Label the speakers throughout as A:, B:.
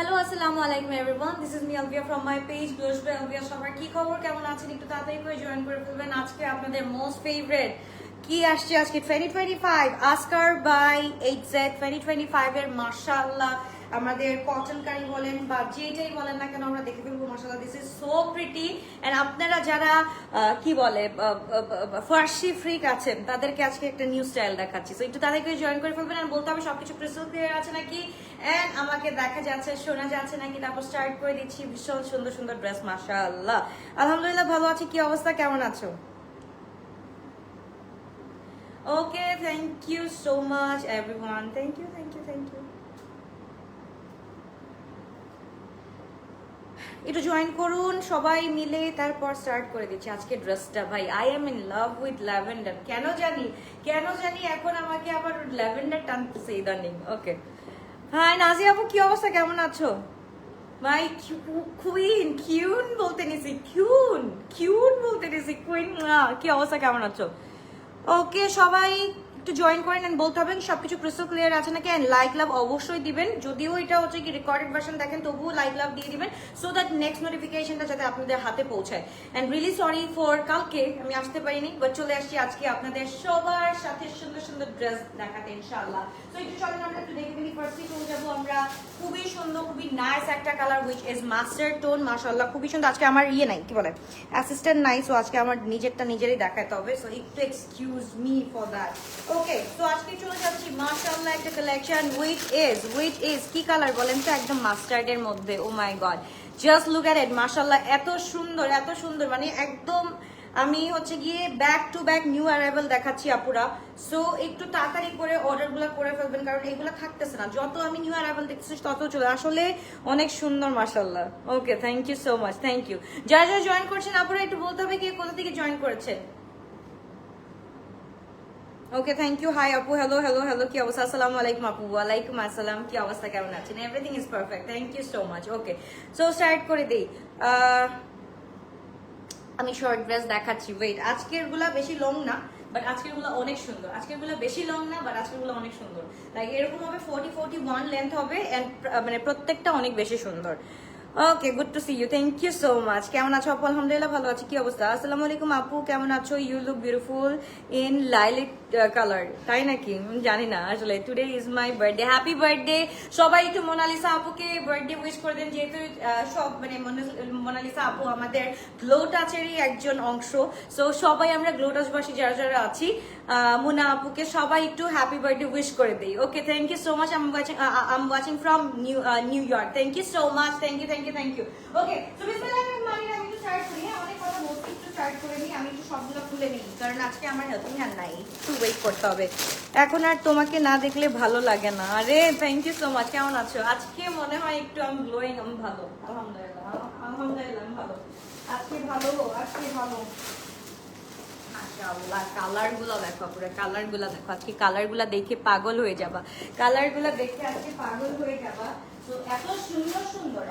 A: Hello আসসালামু আলাইকুম everyone, this is me Alvia from my page glows by Alvia. সবার কি খবর, কেমন আছেন? একটু তাড়াতাড়ি করে জয়েন করে ফেলবেন। আজকে আপনাদের মোস্ট ফেভারিট কি আসছে আজকে 2025 অস্কার বাই HZ 2025 এর মাশাআল্লাহ আমাদের কটন কারি বলেন বা যেটাই বলেন না কেন আমরা দেখে ফেলবো। মাশাআল্লাহ, this is so pretty. And আপনারা যারা কি বলে ফার্সি ফ্রিক আছেন তাদেরকে আজকে একটা নিউ স্টাইল দেখাচ্ছি। সো একটু তাড়াতাড়ি করে জয়েন করে ফেলবেন। আর বলতে হবে সবকিছু ক্রিস্টাল ক্লিয়ার আছে নাকি, এন্ড আমাকে দেখা যাচ্ছে শোনা যাচ্ছে নাকি। তারপর স্টার্ট করে দিচ্ছি। ভীষণ সুন্দর সুন্দর ড্রেস, মাশাআল্লাহ। আলহামদুলিল্লাহ ভালো আছি। কি অবস্থা, কেমন আছো? Okay, thank you so much everyone. Thank you thank you thank you. একটু জয়েন করুন সবাই মিলে, তারপর স্টার্ট করে দিচ্ছি আজকে ড্রেসটা। ভাই, I am in love with lavender. কেন জানি এখন আমাকে আবার ল্যাভেন্ডার টানতেছে ইদানিং। ওকে, হাই নাজি আপু, কি অবস্থা, কেমন আছো? ভাই কুইন কিউন বলতে নিছি, কিউন বলতে নিছি, কুইন। কি অবস্থা, কেমন আছো? ওকে, সবাই একটু জয়েন করেন। এন্ড বলতে হবে সবকিছু ক্রিস্টাল ক্লিয়ার আছে নাকি। এন্ড লাইক লাভ অবশ্যই দিবেন, যদিও এটা হচ্ছে কি রেকর্ডেড ভার্সন দেখেন তবুও লাইক লাভ দিয়ে দিবেন, সো দ্যাট নেক্সট নোটিফিকেশনটা যাতে আপনাদের হাতে পৌঁছায়। এন্ড রিয়েলি সরি ফর কালকে আমি আসতে পারিনি, বাট চলে আসছি আজকে আপনাদের সবার সাথে সুন্দর সুন্দর ড্রেস দেখাতে ইনশাআল্লাহ। তো একটু চলেন আমরা একটু দেখে ফেলি। ফার্স্টলি চলে যাবো আমরা খুবই সুন্দর, খুবই নাইস একটা colour which is master tone. মাশাআল্লাহ, খুবই সুন্দর। আজকে আমার নাই কি বলে অ্যাসিস্ট্যান্ট নাই, সো আজকে আমার নিজেরটা নিজেরই দেখাতে হবে, সো একটু এক্সকিউজ মি ফর দ্যাট। ওকে, তো আজকে চলে যাচ্ছি মাশাআল্লাহ একটা কালেকশন উইচ ইজ কি কালার বলেন তো? একদম মাস্টার্ডের মধ্যে। ও মাই গড, জাস্ট লুক এট ইট। মাশাআল্লাহ, এত সুন্দর মানে একদম আমি হচ্ছে গিয়ে back to back new arrival দেখাচ্ছি আপুরা। সো একটু তাড়াতাড়ি করে অর্ডারগুলো করে ফেলবেন, কারণ এগুলো থাকতেছে না। যত আমি নিউ অ্যারাইভাল দেখতেছি তত চলে আসলে অনেক সুন্দর। মাশাআল্লাহ, okay, thank you so much, thank you. যারা যারা জয়েন করছেন আপুরা একটু বলতে হবে কি কোথা থেকে জয়েন করেছেন। ওকে, থ্যাংক ইউ। হাই আপু, হ্যালো হ্যালো হ্যালো, কি অবস্থা? আসসালামু আলাইকুম আপু। ওয়ালাইকুম আসসালাম, কি অবস্থা, কেমন আছেন? Everything is perfect, thank you so much. Okay, so start করে দিই। আমি শর্ট ড্রেস দেখাচ্ছি। ওয়েট, আজকের গুলা বেশি লং না, বাট আজকের গুলা অনেক সুন্দর। আজকের গুলা বেশি লং না, বাট আজকের গুলা অনেক সুন্দর। লাইক এরকম হবে 40-41 লেন্থ হবে, এন্ড মানে প্রত্যেকটা অনেক বেশি সুন্দর। Okay, good to see you, thank you so much. কেমন আছো আপু? আলহামদুলিল্লাহ ভালো আছি। কি অবস্থা? আসসালামু আলাইকুম আপু, কেমন আছো? You look beautiful in lilac colour. তাই নাকি? জানি না আসলে। Today is my birthday, happy birthday. সবাই একটু মোনালিসা আপুকে বার্থডে উইশ করে দেন, যেহেতু সব মানে মোনালিসা আপু আমাদের গ্লো টাচেরই একজন অংশ। সো সবাই আমরা গ্লো টাচবাসী যারা যারা আছি, মুনা আপুকে সবাই একটু হ্যাপি বার্থডে উইশ করে দিই। Okay, thank you so much. I'm watching from New York. Thank you so much, thank you thank you thank you. Okay, so বিসমিল্লাহির রহমানির রহিম। আমি একটু স্টার্ট করি। অনেক কথা বলছি, একটু স্টার্ট করে নিই। আমি একটু সবগুলো খুলে নিই, কারণ আজকে আমার হেল্পিং হ্যান্ড নাই, একটু ওয়েট করতে হবে। এখন আর তোমাকে না দেখলে ভালো লাগে না। আরে থ্যাংক ইউ সো মাচ। কেমন আছো? আজকে মনে হয় একটু আমি গ্লোয়িং। আমি ভালো, আলহামদুলিল্লাহ আলহামদুলিল্লাহ আমি ভালো। আজকে ভালো, আজকে ভালো। মাশাআল্লাহ, কালার গুলো দেখো পুরো, কালার গুলো দেখো। আজকে কালার গুলা দেখে পাগল হয়ে যাবা, কালার গুলা দেখে আজকে পাগল হয়ে যাবা। তো এত সুন্দর সুন্দর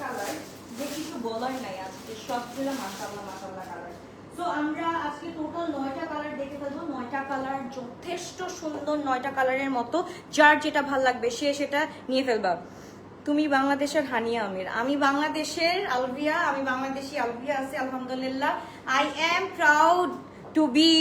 A: কালার যে কিছু বলার নাই। আজকে সবগুলো মাশাআল্লাহ মাশাআল্লাহ কালার। তো আমরা আজকে টোটাল 9টা কালার দেখে ফেলবো। 9টা কালার যথেষ্ট সুন্দর, 9টা কালারের মতো। যার যেটা ভাল লাগবে সে সেটা নিয়ে ফেলবা। তুমি বাংলাদেশের হানিয়া আমির, আমি বাংলাদেশের আলভিয়া, আমি বাংলাদেশি আলভিয়া আছি আলহামদুলিল্লাহ। I am proud to be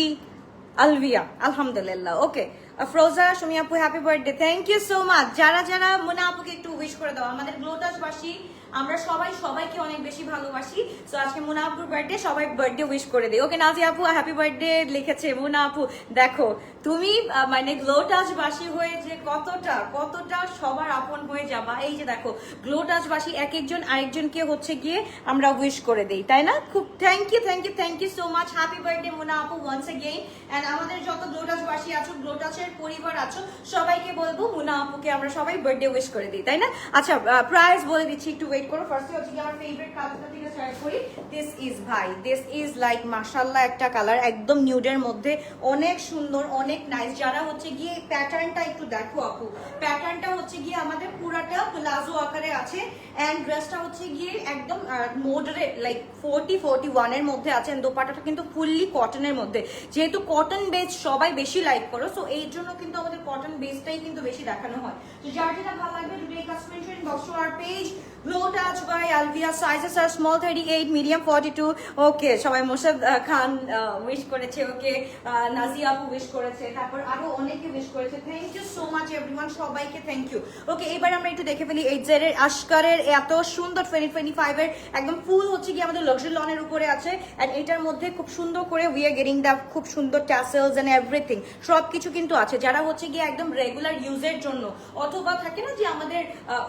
A: Alvia আলহামদুলিল্লাহ। ওকে, ফ্রোজা সুমি আপু happy birthday, thank you so much. যারা যারা মুনা আপুকে একটু উইশ করে দাও। আমাদের গ্লোটাসবাসী আমরা সবাই সবাইকে অনেক বেশি ভালোবাসি। সো আজকে মুনা আপুর বার্থডে, সবাই বার্থডে উইশ করে দিই। ওকে, নাজি আপু হ্যাপি বার্থডে লিখেছে। মুনা আপু দেখো তুমি মানে গ্লোটাসবাসী হয়ে যে কতটা কতটা সবার আপন হয়ে যাবা। এই যে দেখো গ্লোটাসবাসী এক একজন আরেকজনকে হচ্ছে গিয়ে আমরা উইশ করে দেই, তাই না? খুব thank you thank you thank you so much. Happy birthday Muna আপু ওয়ান্স এগেইন। এন্ড আমাদের যত গ্লোটাসবাসী আছো, গ্লোটাসের পরিবার আছো, সবাইকে বলবো মুনা আপুকে আমরা সবাই বার্থডে উইশ করে দিই, তাই না? আচ্ছা, প্রাইস বলে দিচ্ছি, একটু ওয়েট করো। ফার্স্টে হচ্ছে কি আমার ফেভারিট কালারটা থেকে স্টার্ট করি। দিস ইজ ভাই, দিস ইজ লাইক মাশাআল্লাহ একটা কালার, একদম নিউডের মধ্যে, অনেক সুন্দর, অনেক নাইস। যারা হচ্ছে গিয়ে প্যাটার্নটা একটু দেখো আপু, প্যাটার্নটা হচ্ছে গিয়ে আমাদের পুরাটা প্লাজো আকারে আছে। এন্ড ড্রেসটা হচ্ছে গিয়ে একদম মডারেট লাইক 40-41 এর মধ্যে আছে। দোপাট্টাটা কিন্তু ফুললি কটনের মধ্যে, যেহেতু কটন বেস সবাই বেশি লাইক করো, সো এই এর জন্য কিন্তু আমাদের কটন বেসটাই কিন্তু বেশি দেখানো হয়। তো যার যেটা ভালো লাগবে to take a screenshot inbox to our page glow touch by Alvia, sizes R small 38, medium 42। Okay, সবাই মোশাদ খান উইশ করেছে, ওকে নাজিয়া আপু উইশ করেছে, তারপর আরো অনেকে উইশ করেছে। Thank you so much everyone, সবাইকে থ্যাংক ইউ। ওকে, এবার আমরা একটু দেখে ফেলি 8Z এর আশকারের এত সুন্দর 2025 এর একদম ফুল হচ্ছে কি আমাদের লাক্সারি লনের উপরে আছে। এন্ড এটার মধ্যে খুব সুন্দর করে উই আর গেটিং দা খুব সুন্দর ট্যাসেলস এন্ড এভরিথিং, সবকিছু কিন্তু আছে যারা হচ্ছে গিয়ে একদম রেগুলার ইউজের জন্য, অথবা থাকে না যে আমাদের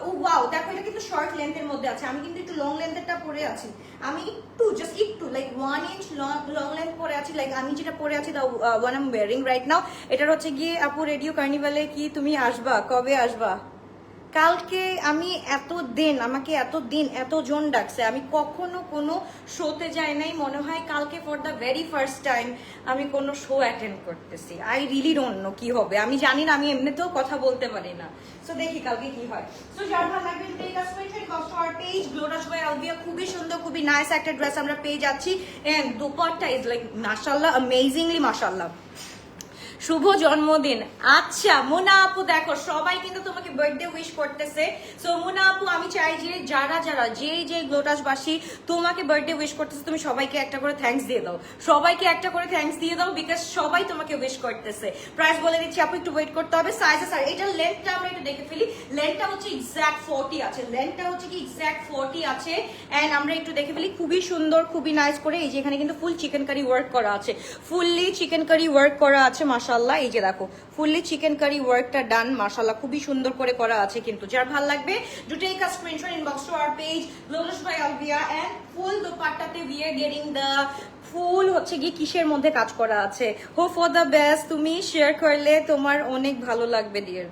A: ও ওয়াও দেখো এটা কিন্তু শর্ট লেন্থের মধ্যে আছে, আমি কিন্তু একটু লং লেন্থেরটা পরে আছি, আমি একটু জাস্ট একটু লাইক 1 ইঞ্চ লং লেন্থ পরে আছি, লাইক আমি যেটা পরে আছি the one I am wearing right now. এটার হচ্ছে গিয়ে আপু রেডিও কার্নিভালে কি তুমি আসবা, কবে আসবা? কালকে আমি আমাকে এতদিন এতজন ডাকছে, আমি কখনো কোনো শোতে যাই নাই, মনে হয় কালকে for the very first time আমি কোনো শো অ্যাটেন্ড করতেছি। আই রিলি ডোন্ট নো কি হবে, আমি জানি না, আমি এমনিতেও কথা বলতে পারি না। সো দেখি কালকে কি হয়। সো যার ভালো লাগবে take a screenshot cost our page glow touch by Alvia, খুবই সুন্দর খুবই নাইস একটা ড্রেস আমরা পেয়ে যাচ্ছি। এন্ড দোপাট্টা ইজ লাইক মাশাআল্লাহ, অ্যামেজিংলি মাশাআল্লাহ। শুভ জন্মদিন। আচ্ছা মোনা আপু, দেখো সবাই কিন্তু তোমাকে বার্থডে উইশ করতেছে। সো মোনা আপু, আমি চাই যে যারা যারা যে গ্লোটাসবাসী তোমাকে বার্থডে উইশ করতেছে, তুমি সবাইকে একটা করে থ্যাঙ্কস দিয়ে দাও, সবাইকে একটা করে থ্যাঙ্কস দিয়ে দাও, বিকজ সবাই তোমাকে উইশ করতেছে। প্রাইস বলে দিচ্ছি আপু, একটু ওয়েট করতে হবে। সাইজেস আর এটার লেন্থটা আমরা একটু দেখে ফেলি। লেন্থটা হচ্ছে এক্স্যাক্ট 40 আছে, লেন্থটা হচ্ছে কি এক্স্যাক্ট 40 আছে। এন্ড আমরা একটু দেখে ফেলি, খুবই সুন্দর খুবই নাইস করে। এই যে এখানে কিন্তু ফুল চিকেন কারি ওয়ার্ক করা আছে, ফুললি চিকেন কারি ওয়ার্ক করা আছে মাশাআল্লাহ। এই যে দেখো ফুললি চিকেন কারি ওয়ার্কটা ডান মাশাআল্লাহ, খুবই সুন্দর করে করা আছে কিন্তু। যার ভালো লাগবে do take a screenshot inbox to our page গ্লোটাস বাই আলভিয়া। এন্ড ফুল দোপাট্টাতে we are getting the full হচ্ছে কি কিসের মধ্যে কাজ করা আছে। হোপ ফর দ্য বেস্ট, তুমি শেয়ার করলে তোমার অনেক ভালো লাগবে ডিয়ার,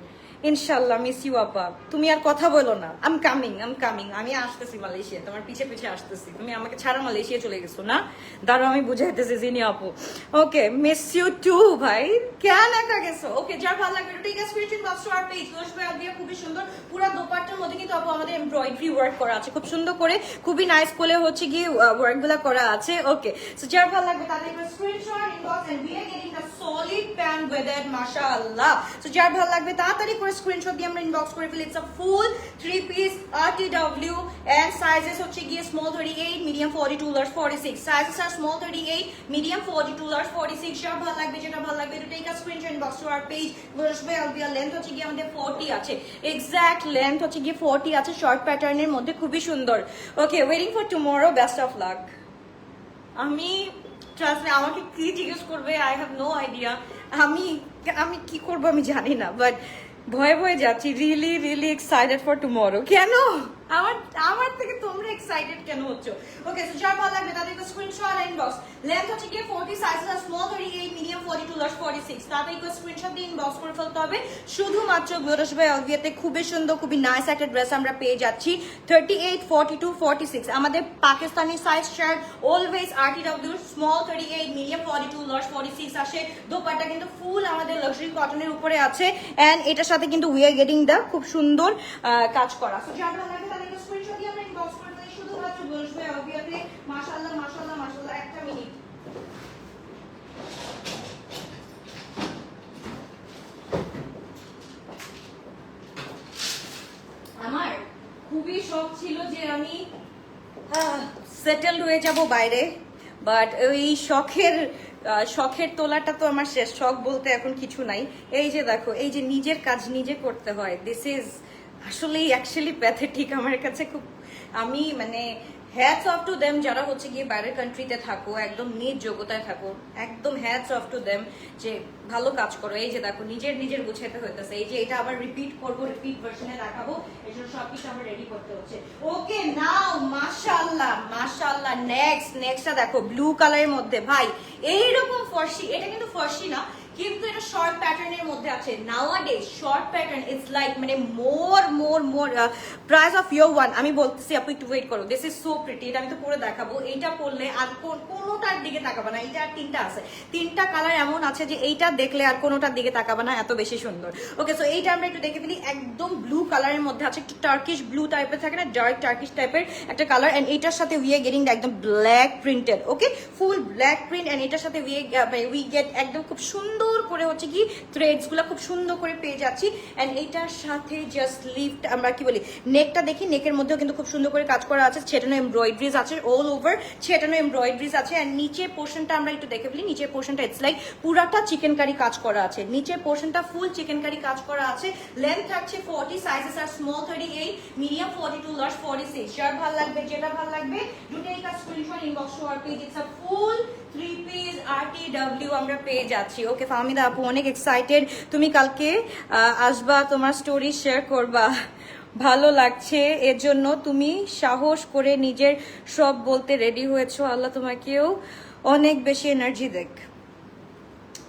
A: ইনশাল্লাহ। মিস ইউ আপা, তুমি আর কথা বলো না। আম কামিং, আমি আসতেছি মালয়েশিয়া, তোমার পিছে পিছে আসতেছি। তুমি আমাকে ছাড়া মালয়েশিয়া চলে গেছো না, দাঁড়াও আমি বুঝাইতেছি জিনি আপু। ওকে, মিস ইউ টু ভাই, কেন একা গেছো? ওকে, যার ভালো লাগবে ঠিক আছে screenshot box to our page গ্লোটাস বাই আলভিয়া, খুবই সুন্দর। পুরো দোপাট্টার মধ্যে কিন্তু আপু আমাদের এমব্রয়ডারি ওয়ার্ক করা আছে খুব সুন্দর করে, খুবই নাইস করে হচ্ছে গিয়ে ওয়ার্কগুলো করা আছে। ওকে, সো যার ভালো লাগবে তাদের screenshot inbox and we are getting the solid pant with it মাশাআল্লাহ। সো যার ভালো লাগবে তাড়াতাড়ি করে স্ক্রিনশট দিয়ে আমরা ইনবক্স করে ফেলি। It's a full 3 piece RTW and sizes হচ্ছে গিয়ে স্মল 38, মিডিয়াম 42, লার্জ 46। সাইজেস আর স্মল 38, মিডিয়াম 42, লার্জ 46। যার ভালো লাগবে যেটা ভালো লাগবে to take a screenshot inbox to our page গ্লোটাস বাই আলভিয়া। লেন্থ হচ্ছে গিয়ে আমাদের 40 আছে, এক্স্যাক্ট লেন্থ হচ্ছে গিয়ে 40 আছে, শর্ট প্যাটার্নের মধ্যে খুবই সুন্দর। Okay, waiting for tomorrow, best of luck. আমি ট্রাস্ট মি, আমাকে কি জিজ্ঞেস করবে আই হ্যাভ নো আইডিয়া, আমি কি করবো আমি জানি না, বাট ভয়ে ভয়ে যাচ্ছি। Really excited for tomorrow. কেন আমার থেকে তোমরা এক্সাইটেড কেন হচ্ছ? ওকে, সো যার ভালো লাগবে তাদেরকে স্ক্রিনশট ইনবক্স। লেন্থ হচ্ছে গিয়ে 40, সাইজ আর স্মল 38, মিডিয়াম 42, লার্জ 46। তাদেরকে স্ক্রিনশট দিয়ে ইনবক্স করে ফেলতে হবে। শুধুমাত্র গ্লোটাস বাই আলভিয়াতে খুবই সুন্দর খুবই নাইস একটা ড্রেস আমরা পেয়ে যাচ্ছি 38, 42, 46। আমাদের Pakistani size shirt always RTW, small 38, medium 42, large 46 আসে। দোপাট্টা কিন্তু ফুল আমাদের লাক্সারি কটনের উপরে আছে এন্ড এটার সাথে কিন্তু উই আর গেটিং দা খুব সুন্দর কাজ করা। সো যার ভালো লাগবে তাদেরকে স্ক্রিনশট দিয়ে আমরা ইনবক্স করে ফেলি শুধুমাত্র গ্লোটাস বাই আলভিয়াতে। মাশাআল্লাহ মাশাআল্লাহ মাশাআল্লাহ। একটা মিনিট, আমার খুবই শখ ছিল যে আমি সেটেলড হয়ে যাব বাইরে, বাট ওই শখের তোলাটা তো আমার শেষ। শখ বলতে এখন কিছু নাই। এই যে দেখো, এই যে নিজের কাজ নিজে করতে হয়, দিস ইজ আসলে অ্যাকচুয়ালি প্যাথেটিক আমার কাছে। খুব আমি মানে হ্যাটস অফ টু দেম যারা হচ্ছে গিয়ে বাইরের কান্ট্রিতে থাকো, একদম নিজ যোগ্যতায় থাকো, একদম হ্যাটস অফ টু দেম যে ভালো কাজ করো। এই যে দেখো নিজের গুছাইতে হইতেছে। এই যে এটা আবার রিপিট করবো, রিপিট ভার্সনে দেখাবো, এই জন্য সবকিছু আমার রেডি করতে হচ্ছে। ওকে নাও মাশাআল্লাহ মাশাআল্লাহ। নেক্সটটা দেখো ব্লু কালারের মধ্যে, ভাই এইরকম ফর্সি, এটা কিন্তু ফর্সি না কিন্তু এটা শর্ট প্যাটার্নের মধ্যে আছে। নাওয়াডেজ শর্ট প্যাটার্ন ইটস লাইক মানে মোর প্রাইস অফ ইয়োর ওয়ান। আমি বলতেছি আপু একটু ওয়েট করো, দিস ইজ সো প্রিটি। এটা আমি তো পরে দেখাবো। এইটা পরলে আর কোনোটার দিকে তাকাবে না। এইটা আর তিনটা আছে, তিনটা কালার এমন আছে যে এইটা দেখলে আর কোনোটার দিকে তাকাবে না, এত বেশি সুন্দর। ওকে, সো এইটা আমরা একটু দেখে ফেলি। একদম ব্লু কালারের মধ্যে আছে, একটু টার্কিশ ব্লু টাইপের থাকে না, ডার্ক টার্কিশ টাইপের একটা কালার। এন্ড এইটার সাথে উই আর গেটিং একদম black printed, okay full black print. And এটার সাথে উই গেট একদম খুব সুন্দর সুন্দর করে হচ্ছে কি থ্রেডস গুলা খুব সুন্দর করে পেয়ে যাচ্ছি। এন্ড এইটার সাথে জাস্ট লিফট আমরা কি বলি নেকটা দেখি, নেকের মধ্যেও কিন্তু খুব সুন্দর করে কাজ করা আছে, ছেটানো এমব্রয়ডারিজ আছে অল ওভার, ছেটানো এমব্রয়ডারিজ আছে। এন্ড নিচের পোর্শনটা আমরা একটু দেখে ফেলি, নিচের পোর্শনটা ইটস লাইক পুরাটা চিকেন কারি কাজ করা আছে, নিচের পোর্শনটা ফুল চিকেন কারি কাজ করা আছে। লেন্থ থাকছে 40, সাইজেস আর স্মল 38, মিডিয়াম 42, লার্জ 46। যার ভালো লাগবে, যেটা ভালো লাগবে, do take a screenshot, inbox to our page. It's a full 3 piece RTW আমরা পেয়ে যাচ্ছি। ওকে ফাহমিদা আপু অনেক এক্সাইটেড, তুমি কালকে আসবা, তোমার স্টোরি শেয়ার করবা, ভালো লাগছে এর জন্য তুমি সাহস করে নিজের সব বলতে রেডি হয়েছো। আল্লাহ তোমাকেও অনেক বেশি এনার্জি দেখ।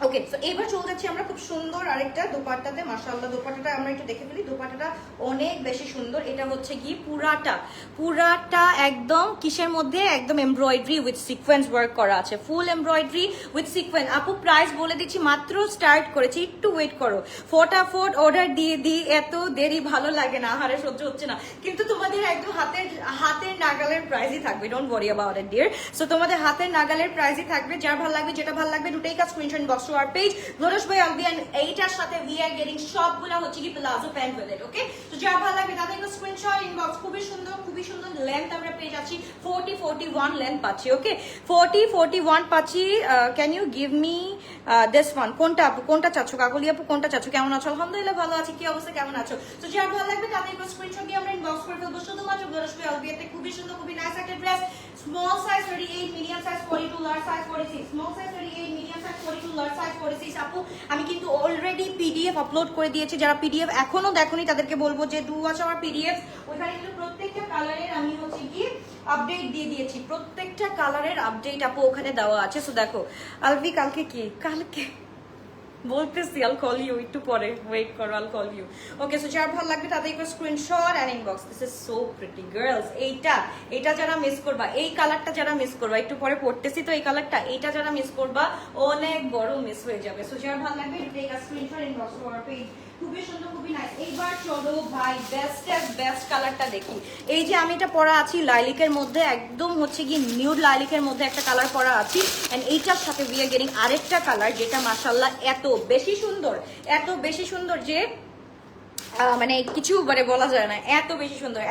A: ওকে সো এবার চলে যাচ্ছি আমরা খুব সুন্দর আরেকটা দোপাট্টাতে। মাশাআল্লাহ দোপাট্টাটা আমরা একটু দেখে ফেলি, দোপাট্টাটা অনেক বেশি সুন্দর। এটা হচ্ছে কি পুরাটা একদম কিসের মধ্যে, একদম এমব্রয়ডারি উইথ সিকোয়েন্স ওয়ার্ক করা আছে, ফুল এমব্রয়ডারি উইথ সিকোয়েন্স। আপু প্রাইস বলে দিচ্ছি, মাত্র স্টার্ট করেছি, একটু ওয়েট করো, ফটাফট অর্ডার দিয়ে দিই, এত দেরি ভালো লাগে না, হারে সহ্য হচ্ছে না, কিন্তু তোমাদের একদম হাতের নাগালের প্রাইসই থাকবে, don't worry about it dear. So তোমাদের হাতের নাগালের প্রাইসই থাকবে, যার ভালো লাগবে, যেটা ভালো লাগবে, দুটাই কাজ screenshot box to our page Gorosh bhai Albian এইটার সাথে we are getting সবগুলা হচ্ছে কি প্লাজো প্যান্ট with it ওকে। তো যার ভালো লাগবে তাদের একটা স্ক্রিনশট ইনবক্স। খুবই সুন্দর লেন্থ আমরা পেয়ে যাচ্ছি 40-41 লেন্থ পাচ্ছি ওকে, 40-41 পাচ্ছি। Can you give me this one, কোনটা আপু, কোনটা চাচ্ছো, কাকলি আপু কোনটা চাচ্ছো, কেমন আছো? আলহামদুলিল্লাহ ভালো আছি, কি অবস্থা, কেমন আছো? তো যার ভালো লাগবে তাদের একটা স্ক্রিনশট দিয়ে আমরা ইনবক্স করে ফেলবো শুধুমাত্র গরশ ভাই আলবিয়াতে। খুবই সুন্দর, খুবই নাইস একটা dress, small size 38, medium size 42, large size 46, small size 38, medium size 42, large size 46। আপু আমি কিন্তু অলরেডি পিডিএফ আপলোড করে দিয়েছি, যারা পিডিএফ এখনো দেখোনি তাদেরকে বলবো যে ডু ওয়াচ আওয়ার পিডিএফ। ওইখানে কিন্তু প্রত্যেকটা কালারের আমি হচ্ছে কি আপডেট দিয়ে দিয়েছি, প্রত্যেকটা কালারের আপডেট আপু ওখানে দেওয়া আছে। সো দেখো আলবি কালকে কি, কালকে বলতেছি আল কল ইউ, একটু পরে ওয়েট করো, I'll call you okay. So যার ভালো লাগবে তাদের একটু screenshot and inbox. This is so pretty girls. এইটা যারা মিস করবা, এই কালারটা যারা মিস করবা, একটু পরে পড়তেছি তো এই কালারটা, এইটা যারা মিস করবা অনেক বড় মিস হয়ে যাবে। সো যার ভালো লাগবে take a screenshot inbox to our page. খুবই সুন্দর, খুবই নাইস। এইবার চলো ভাই বেস্ট কালারটা দেখি। এই যে আমি এটা পরা আছি লাইলিকের মধ্যে, একদম হচ্ছে কি নিউড লাইলিকের মধ্যে একটা কালার পরা আছি। এন্ড এইটার সাথে উই আর গেটিং আরেকটা কালার যেটা মাশাআল্লাহ এত বেশি সুন্দর যে মানে কিছু মানে বলা যায় না, এত বেশি সুন্দর।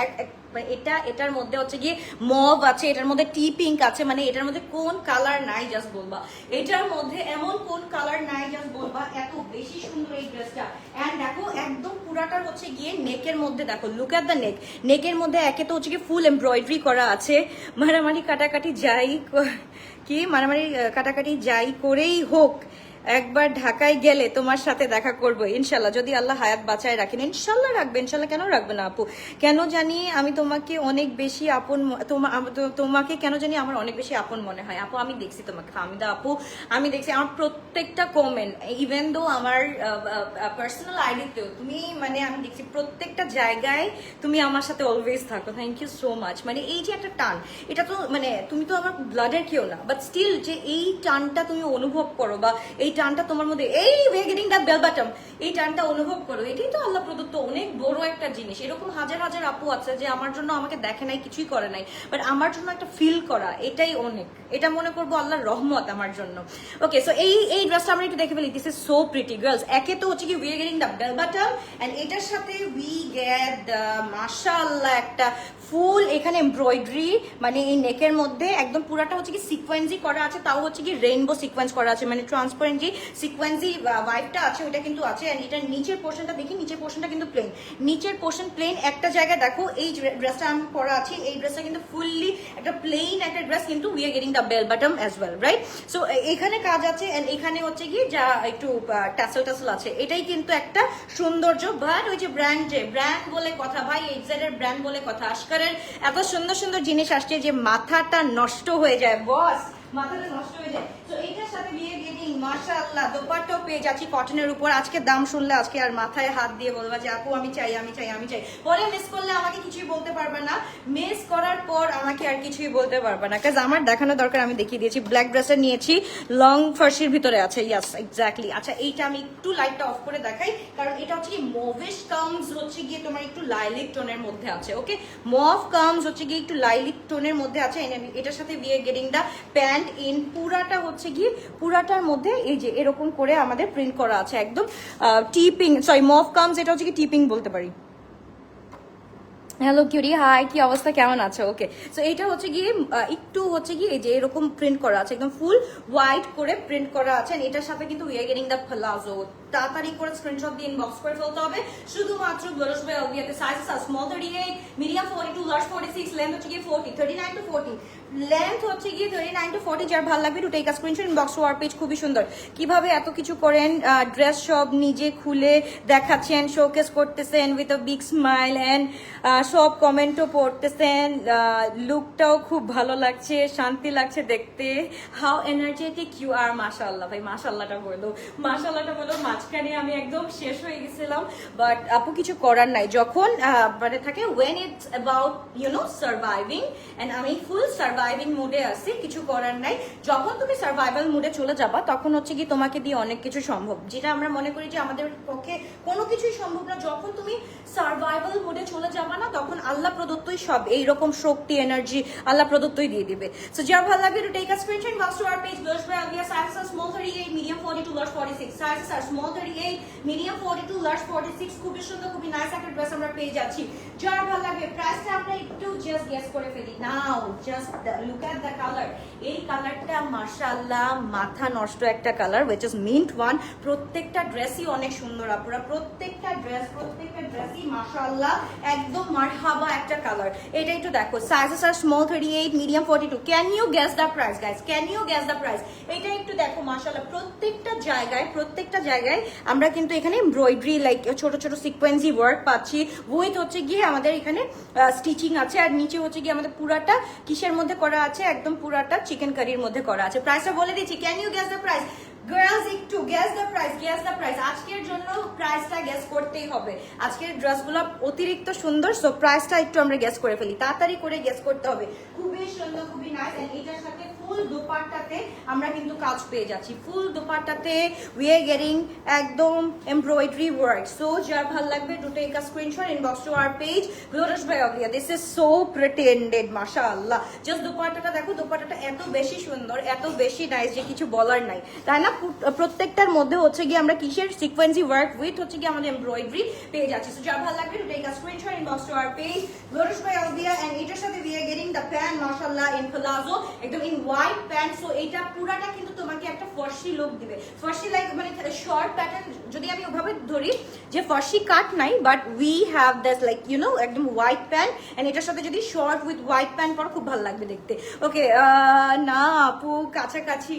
A: এটার মধ্যে হচ্ছে গিয়ে মভ আছে, এটার মধ্যে টি পিঙ্ক আছে, মানে এটার মধ্যে কোন কালার নাই জাস্ট বলবা, এটার মধ্যে এমন কোন কালার নাই জাস্ট বলবা, এত বেশি সুন্দর এই ড্রেসটা। এন্ড দেখো একদম পুরাটার হচ্ছে গিয়ে নেকের মধ্যে দেখো, লুক এট দ্য নেকের মধ্যে একে তো হচ্ছে গিয়ে ফুল এমব্রয়ডারি করা আছে, মারামারি কাটাকাটি যাই করেই হোক একবার ঢাকায় গেলে তোমার সাথে দেখা করবো ইনশাল্লাহ, যদি আল্লাহ হায়াত বাঁচায় রাখেন। ইনশাল্লাহ রাখবে, ইনশাল্লাহ কেন রাখবে না আপু। কেন জানি আমি তোমাকে অনেক বেশি আপন, তোমাকে কেন জানি আমার অনেক বেশি আপন মনে হয় আপু। আমি দেখছি তোমাকে ফাহমিদা আপু, আমি দেখছি আমার প্রত্যেকটা কমেন্ট, ইভেন দো আমার পার্সোনাল আইডিতেও তুমি, মানে আমি দেখছি প্রত্যেকটা জায়গায় তুমি আমার সাথে অলওয়েজ থাকো। Thank you so much. মানে এই যে একটা টান, এটা তো মানে তুমি তো আমার ব্লাডের কেউ না, বাট স্টিল যে এই টানটা তুমি অনুভব করো, বা এই টানটা তোমার মধ্যে, এই we getting the bell bottom, এই টানটা অনুভব করো, এটাই তো আল্লাহ প্রদত্ত অনেক বড় একটা জিনিস। এরকম হাজার হাজার আপু আছে যে আমার জন্য আমাকে দেখে নাই, কিছুই করে নাই, বাট আমার জন্য একটা ফিল করা, এটাই অনেক, এটা মনে করবো আল্লাহর রহমত আমার জন্য। ওকে সো এই ড্রেসটা আমরা একটু দেখে ফেলি। This is so pretty girls. একে তো হচ্ছে কি we are getting the bell bottom, and এটার সাথে উই গেট দ্য মাশাআল্লাহ একটা ফুল এখানে এমব্রয়ডারি, মানে এই নেকের মধ্যে একদম পুরাটা হচ্ছে কি সিকোয়েন্সি করা আছে, তাও হচ্ছে কি রেইনবো সিকোয়েন্স করা আছে, মানে ট্রান্সপারেন্ট যে সিকোয়েন্সি ভাইবটা আছে ওটা কিন্তু আছে। এন্ড এটার নিচের পোর্শনটা দেখি, নিচের পোর্শনটা কিন্তু প্লেন, নিচের পোর্শন প্লেন। একটা জায়গায় দেখো এই ড্রেসটা আমি পরা আছি, এই ড্রেসটা কিন্তু ফুললি একটা প্লেন একটা ড্রেস, কিন্তু we are getting the bell bottom as well, right? So এখানে কাজ আছে, এন্ড এখানে হচ্ছে কি যা একটু টাসেল আছে, এটাই কিন্তু একটা সৌন্দর্য। বাট ওই যে ব্র্যান্ড বলে কথা ভাই, এক্সাইড এর ব্র্যান্ড বলে কথা, আশকারের এত সুন্দর সুন্দর জিনিস আসছে যে মাথাটা নষ্ট হয়ে যায় বস, মাথাটা নষ্ট হয়ে যায়। তো এইটার সাথে বিয়ে গেটিং মাশাআল্লাহ দোপাট্টাও পেয়ে যাচ্ছি কটনের উপর। আজকে দাম শুনলে আজকে আর মাথায় হাত দিয়ে বলবা যে আপু আমি চাই। পরে মিস করলে আমাকে কিছুই বলতে পারবে না, মিস করার পর আমাকে আর কিছুই বলতে পারবে না, কাজ আমার দেখানো দরকার, আমি দেখিয়ে দিয়েছি। ব্ল্যাক ড্রেসটা নিয়েছি, লং ফার্সির ভিতরে আছে, ইয়াস এক্স্যাক্টলি। আচ্ছা এইটা আমি একটু লাইটটা অফ করে দেখাই, কারণ এটা হচ্ছে কি মভিশ কামস হচ্ছে গিয়ে তোমার একটু লাইলিক টোনের মধ্যে আছে, ওকে মভ কামস হচ্ছে গিয়ে একটু লাইলিক টোনের মধ্যে আছে। এটার সাথে we are getting the pant in পুরাটা হচ্ছে গিয়ে পুরাটার মধ্যে মধ্যে এই যে এরকম করে আমাদের প্রিন্ট করা আছে, একদম টিপিং, সরি মফ কামস, এটা হচ্ছে কি টিপিং বলতে পারি। হ্যালো কিউরি, হাই, কি অবস্থা, কেমন আছো? ওকে, সো এইটা হচ্ছে গিয়ে একটু হচ্ছে গিয়ে এই যে এরকম প্রিন্ট করা আছে, একদম ফুল হোয়াইট করে প্রিন্ট করা আছে। এটার সাথে কিন্তু we are getting the palazzo. তাড়াতাড়ি করে স্ক্রিনশট দিয়ে ইনবক্স করে ফেলতে হবে। শুধুমাত্র গ্লোরস বাই অলভিয়াতে সাইজেস আর স্মল 38, মিডিয়াম 42, লার্জ 46, লেন্থ হচ্ছে গিয়ে 40, 39 to 40, লেন্থ হচ্ছে গিয়ে 39 to 40। যার ভালো লাগবে to take a screenshot, inbox to our page. খুবই সুন্দর কিভাবে এত কিছু করেন, ড্রেস সব নিজে খুলে দেখাচ্ছেন, শোকেস করতেছেন with a big smile and সব কমেন্টও পড়তেছেন। লুকটাও খুব ভালো লাগছে, শান্তি লাগছে দেখতে। হাউ এনার্জেটিক ইউ আর, মাশাআল্লাহ ভাই, মাশাআল্লাহটা বলো, মাশাআল্লাহটা বলো। মাঝখানে আমি একদম শেষ হয়ে গেছিলাম, বাট আপু কিছু করার নাই। যখন মানে থাকে when it's about surviving, and আমি ফুল সার্ভাইভিং মুডে আছি, কিছু করার নাই। যখন তুমি সার্ভাইভাল মুডে চলে যাবা তখন হচ্ছে কি তোমাকে দিয়ে অনেক কিছু সম্ভব, যেটা আমরা মনে করি যে আমাদের পক্ষে কোনো কিছুই সম্ভব না। যখন তুমি সার্ভাইভাল মুডে চলে যাবা না, তখন আল্লাহ প্রদত্তই সব এইরকম শক্তি, এনার্জি আল্লাহ প্রদত্তই দিয়ে দিবে। সো যার ভালো লাগবে to take a screenshot, inbox to our page. গ্লোরস বাই অলভিয়া, সাইজেস আর স্মল 38, মিডিয়াম 42, লার্জ 46, সাইজেস আর স্মল 38, মিডিয়াম 42, লার্জ 46। খুবই সুন্দর, খুবই নাইস একটা ড্রেস আমরা পেয়ে যাচ্ছি। যার ভালো লাগবে প্রাইসটা আমরা একটু জাস্ট গেস করে ফেলি। Now just look at the colour. এই কালারটা মাশাআল্লাহ মাথা নষ্ট একটা colour, which is mint one। প্রত্যেকটা ড্রেসই অনেক সুন্দর আপুরা, প্রত্যেকটা ড্রেসই মাশাআল্লাহ একদম মারহাবা একটা কালার। এটা একটু দেখো, sizes R small 38, medium 42। Can you guess the price guys? Can you guess the price? এটা একটু দেখো মাশাআল্লাহ, প্রত্যেকটা জায়গায় আমরা কিন্তু এখানে এমব্রয়ডারি লাইক ছোট ছোট সিকোয়েন্সি ওয়ার্ক পাচ্ছি, উইথ হচ্ছে গিয়ে আমাদের এখানে স্টিচিং আছে। আর নিচে হচ্ছে গিয়ে আমাদের পুরাটা কিসের মধ্যে করা আছে? একদম পুরাটা চিকেন কারির মধ্যে করা আছে। প্রাইসটা বলে দিচ্ছি, can you guess the price? Girls একটু guess the price, guess the price. আজকের জন্য প্রাইসটা গেস করতেই হবে। আজকের ড্রেসগুলো অতিরিক্ত সুন্দর, সো প্রাইসটা একটু আমরা গেস করে ফেলি, তাড়াতাড়ি করে গেস করতে হবে। খুবই সুন্দর, খুবই নাইস। এন্ড এটার সাথে ফুল দোপাট্টাতে আমরা কিন্তু কাজ পেয়ে যাচ্ছি। ফুল দোপাট্টাতে উই আর গেটিং একদম এমব্রয়ডারি ওয়ার্ক। সো যার ভালো লাগবে to take a screenshot, inbox to our page গ্লোরস বাই অলভিয়া। দিস ইজ সো প্রিটেন্ডেড, মাশাআল্লাহ। জাস্ট দোপাট্টাটা দেখো, দোপাট্টাটা এত বেশি সুন্দর, এত বেশি নাইস যে কিছু বলার নাই, তাই না? প্রত্যেকটার মধ্যে হচ্ছে গিয়ে আমরা কিসের সিকোয়েন্সি ওয়ার্ক উইথ হচ্ছে গিয়ে আমাদের এমব্রয়ডারি পেয়ে যাচ্ছি। সো যার ভালো লাগবে to take a screenshot, inbox to our page গ্লোরস বাই অলভিয়া। এন্ড এটার সাথে we are getting the pant মাশাআল্লাহ ইন প্লাজো, একদম ইন হোয়াইট প্যান্ট। সো এটা পুরাটা কিন্তু তোমাকে একটা ফর্সি লুক দিবে, ফর্সি লাইক মানে শর্ট প্যাটার্ন। যদি আমি ওভাবে ধরি যে ফর্সি কাট নাই, but we have that like একদম হোয়াইট প্যান্ট। এন্ড এটার সাথে যদি শর্ট উইথ হোয়াইট প্যান্ট পরো, খুব ভালো লাগবে দেখতে। ওকে, না আপু, কাছাকাছি।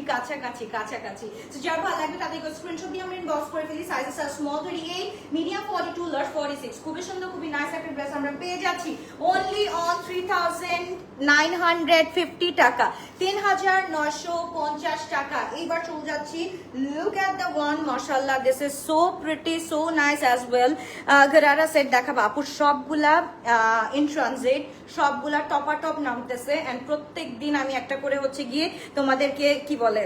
A: সো যার ভালো লাগবে তাদেরকে স্ক্রিনশট দিয়ে আমরা ইনবক্স করে ফেলি। সাইজেস আর স্মল 38, মিডিয়াম 42, লার্জ 46। খুবই সুন্দর, খুবই নাইস একটা ড্রেস আমরা পেয়ে যাচ্ছি অনলি অন 3950 টাকা, 3950 টাকা। এইবার চলে যাচ্ছি, লুক এট দ্য ওয়ান, মাশাআল্লাহ this is so pretty, so nice as well. Gharara set দেখাবো আপুর, সবগুলা ইন ট্রানজিট, সবগুলা টপ নামতেছে। এন্ড প্রত্যেক দিন আমি একটা করে হচ্ছে গিয়ে তোমাদেরকে কি বলে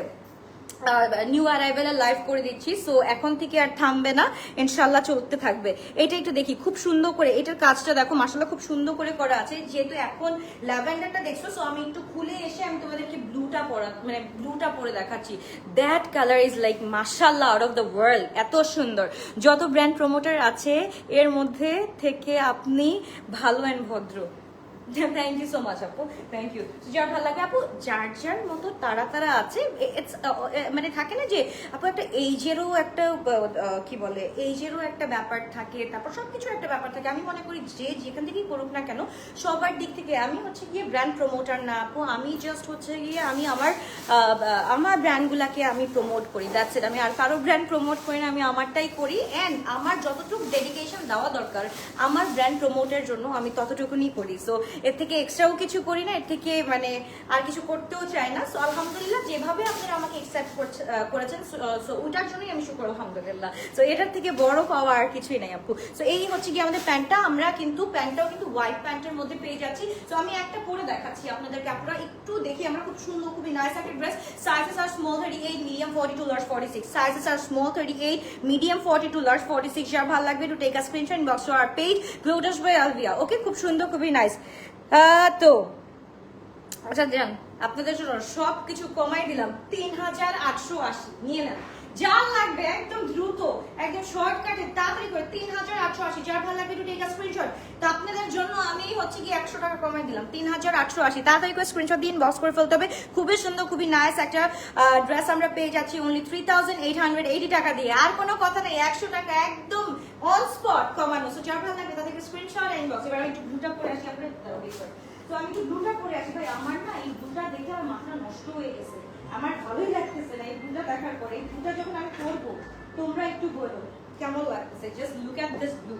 A: নিউ অ্যারাইভেলের লাইভ করে দিচ্ছি। সো এখন থেকে আর থামবে না, ইনশাল্লাহ চলতে থাকবে। এটা একটু দেখি, খুব সুন্দর করে এটার কাজটা দেখো মাশাআল্লাহ, খুব সুন্দর করে করা আছে। যেহেতু এখন ল্যাভেন্ডারটা দেখছো, সো আমি একটু খুলে এসে আমি তোমাদেরকে ব্লুটা পরে দেখাচ্ছি। দ্যাট কালার ইজ লাইক মাশাআল্লাহ আউট অফ দ্য ওয়ার্ল্ড, এত সুন্দর। যত ব্র্যান্ড প্রমোটার আছে এর মধ্যে থেকে আপনি ভালো অ্যান্ড ভদ্র। থ্যাংক ইউ সো মাচ আপু, থ্যাংক ইউ। যার ভালো লাগে আপু, যার মতো তারা আছে। মানে থাকে না যে আপু একটা এইজেরও একটা কি বলে, এইজেরও একটা ব্যাপার থাকে, তারপর সবকিছু একটা ব্যাপার থাকে। আমি মনে করি যে যেখান থেকেই করুক না কেন, সবার দিক থেকে আমি হচ্ছে গিয়ে ব্র্যান্ড প্রমোটার না আপু, আমি জাস্ট হচ্ছে গিয়ে আমি আমার ব্র্যান্ডগুলাকে আমি প্রমোট করি, দ্যাটস ইট। আমি আর কারো ব্র্যান্ড প্রমোট করি না, আমি আমারটাই করি। অ্যান্ড আমার যতটুকু ডেডিকেশন দেওয়া দরকার আমার ব্র্যান্ড প্রমোটের জন্য, আমি ততটুকুনি করি। সো এর থেকে এক্সট্রাও কিছু করি না, এর থেকে মানে আর কিছু করতেও চাই না। সো আলহামদুলিল্লাহ, যেভাবে আপনারা আমাকে অ্যাকসেপ্ট করেছেন, সো ওটার জন্যই আমি শুকর আলহামদুলিল্লাহ। সো এটার থেকে বড় পাওয়া আর কিছুই নাই আপু। সো এই হচ্ছে কি আমাদের প্যান্টটা, আমরা কিন্তু প্যান্টটাও কিন্তু হোয়াইট প্যান্টের মধ্যে পেয়ে যাচ্ছি। সো আমি একটা পরে দেখাচ্ছি আপনাদেরকে, আপনারা একটু দেখি। আমরা খুব সুন্দর, খুবই নাইস একটা ড্রেস। সাইজেস আর স্মল 38, মিডিয়াম 42, লার্জ 46। সাইজেস আর স্মল 38, মিডিয়াম 42, লার্জ 46। যার ভালো লাগবে to take a screenshot, inbox to our page গ্লোরস বাই অলভিয়া। ওকে, খুব সুন্দর, খুবই নাইস। তো আচ্ছা যান। আপনাদের জন্য সব কিছু কমাই দিলাম ৩,৮৮০ নিয়ে নেন। যার লাগবে একদম দ্রুত, একদম শর্টকাটে তাড়াতাড়ি করে ৩,৮৮০। যার ভালো লাগবে একটু টেক আ স্ক্রিনশট। তো আপনাদের জন্য আমি হচ্ছে কি ১০০ টাকা কমাই দিলাম ৩,৮৮০। তাড়াতাড়ি করে স্ক্রিনশট দিয়ে ইনবক্স করে ফেলতে হবে। খুবই সুন্দর, খুবই নাইস একটা ড্রেস আমরা পেয়ে যাচ্ছি অনলি 3,880 টাকা দিয়ে। আর কোনো কথা নেই, ১০০ টাকা একদম অন স্পট কমানো। সো যার ভালো লাগবে তাদেরকে স্ক্রিনশট ইনবক্স। এবার আমি একটু ব্লুটা করে আসি আপনাদের। তো আমি একটু ব্লুটা করে আসি ভাই। আমার না এই ব্লুটা দেখে আমার মাথাটা নষ্ট হয়ে গেছে, আমার ভালোই লাগতেছে না এই ব্লুটা দেখার পরে। এই ব্লুটা যখন আমি পরবো তোমরা একটু বলো কেমন লাগতেছে। Just look at this blue,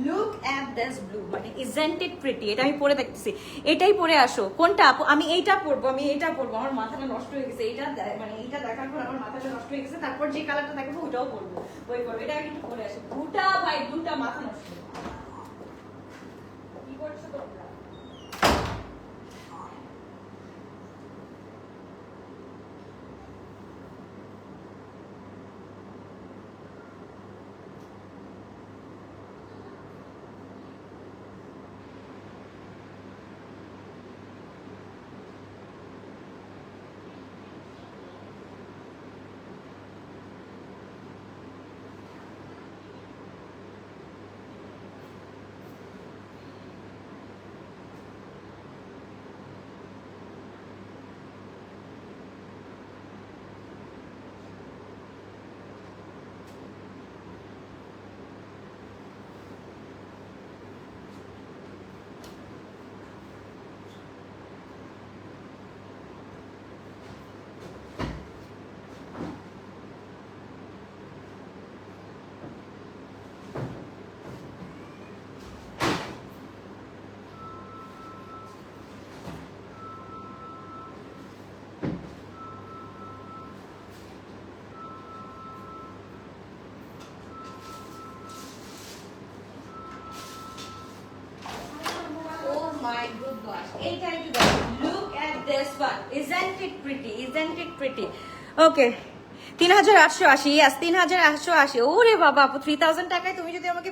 A: look at this blue, মানে ইজন্ট ইট প্রিটি। এটা আমি পরে দেখতেছি, এটাই পরে আসো। কোনটা আপু? আমি এইটা পরবো, আমি এইটা পরবো। আমার মাথাটা নষ্ট হয়ে গেছে, এইটা মানে এইটা দেখার পর আমার মাথাটা নষ্ট হয়ে গেছে। তারপর যে কালারটা দেখাবো ওটাও পরবো, ওই করবো। এটা আমি একটু পরে আসি। ব্লুটা ভাই, ব্লুটা মাথা নষ্ট। কি করছো তোমরা? My good gosh, এইটা একটু দেখো। Look at this one. Isn't it pretty? Isn't it pretty? Okay. ৩,৮৮০, yes ৩,৮৮০। ওরে বাবা আপু, 3,000 টাকায় তুমি যদি আমাকে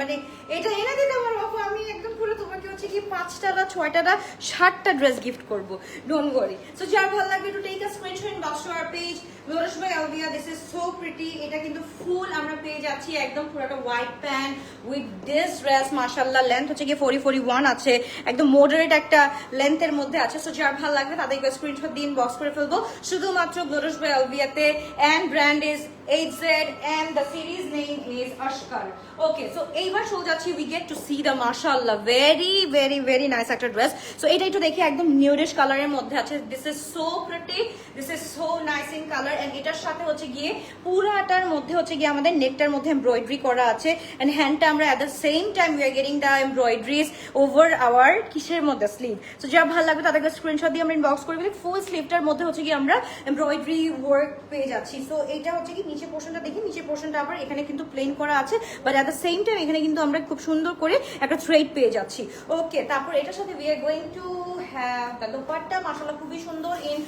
A: মানে এটা এনে দিতে আমার বাবু, আমি একদম পুরো তোমাকে হচ্ছে কি ৫টা না ৬টা না ৭টা ড্রেস গিফট করবো। Don't worry. সো যার ভালো লাগবে একটু take a screenshot inbox to our page lotus by Alvia. This is so pretty. এটা কিন্তু ফুল আমরা পেয়ে যাচ্ছি একদম পুরোটা white pant with this dress. মাশাআল্লাহ লেন্থ হচ্ছে কি 40-41 আছে, একদম মডারেট একটা লেন্থের মধ্যে আছে। সো যার ভালো লাগবে তাদেরকে স্ক্রিনশট দিয়ে ইনবক্স করে ফেলবো শুধুমাত্র লোটাস বাই আলভিয়াতে। And brand is HZ and the series name is Ashkar. Okay, so এইবার শো যাচ্ছি we get to see the mashallah very nice একটা ড্রেস। সো এটা একটু দেখি একদম নিউডিশ কালারের মধ্যে আছে। This is so pretty, this is so nice in colour. And এটার সাথে হচ্ছে গিয়ে পুরাটার মধ্যে হচ্ছে গিয়ে আমাদের নেকটার মধ্যে এমব্রয়ডারি করা আছে। এন্ড হ্যান্ডটা আমরা at the same time we are getting the embroideries over our কিসের মধ্যে স্লিভ। সো যা ভালো লাগবে তাদেরকে স্ক্রিনশট দিয়ে আমরা ইনবক্স করে দিই। ফুল স্লিভটার মধ্যে হচ্ছে গিয়ে আমরা এমব্রয়ডারি ওয়ার্ক পেয়ে যাচ্ছি। সো এইটা হচ্ছে কি নিচের পোর্শনটা দেখি, নিচের পোর্শনটা আবার এখানে কিন্তু প্লেন করা আছে, but at the same time এখানে কিন্তু আমরা খুব সুন্দর করে একটা থ্রেড পেয়ে যাচ্ছি। ওকে, তারপর এটার সাথে we are going to have the dupatta. মাশাআল্লাহ খুবই সুন্দর ইন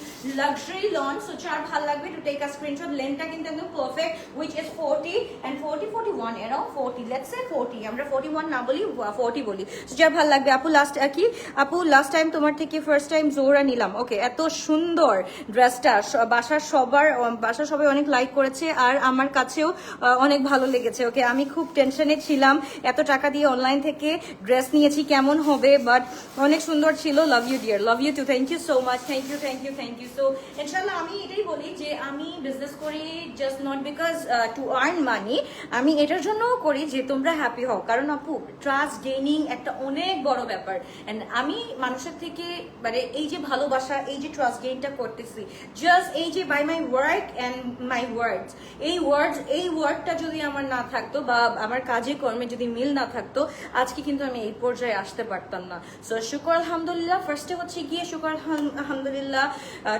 A: লাক্সারি লন। সো যার ভালো লাগবে টু টেক আ স্ক্রিনশট। লেন্থটা কিন্তু একদম perfect which is 40 and 40-41 around 40, let's say 40, আমরা 41 না বলি 40 বলি। সো যার ভালো লাগবে। আপু লাস্ট কি আপু লাস্ট টাইম তোমার থেকে ফার্স্ট টাইম জোহরা নিলাম। ওকে, এত সুন্দর ড্রেসটা বাসার সবাই অনেক লাইক করেছে আর আমার কাছেও অনেক ভালো লেগেছে। ওকে, আমি খুব টেনশনে ছিলাম, এত টাকা দিয়ে অনলাইন থেকে ড্রেস নিয়েছি কেমন হবে, বাট অনেক সুন্দর ছিল। Love you dear, love you too. Thank you so much, thank you. So ইনশাল্লাহ আমি এটাই বলি যে আমি বিজনেস করি just not because to earn money, আমি এটার জন্যও করি যে তোমরা হ্যাপি হও। কারণ আপু ট্রাস্ট গেইনিং একটা অনেক বড় ব্যাপার। অ্যান্ড আমি মানুষের থেকে মানে এই যে ভালোবাসা, এই যে ট্রাস্ট গেইনটা করতেছি জাস্ট এই যে by my work and my words, এই ওয়ার্ডটা যদি আমার না থাকতো বা আমার কাজে কর্মে যদি মিল না থাকতো আজকে কিন্তু আমি এই পর্যায়ে আসতে পারতাম না। সো শুকর আলহামদুলিল্লাহ। ফার্স্টে হচ্ছে গিয়ে শুকর আলহামদুলিল্লাহ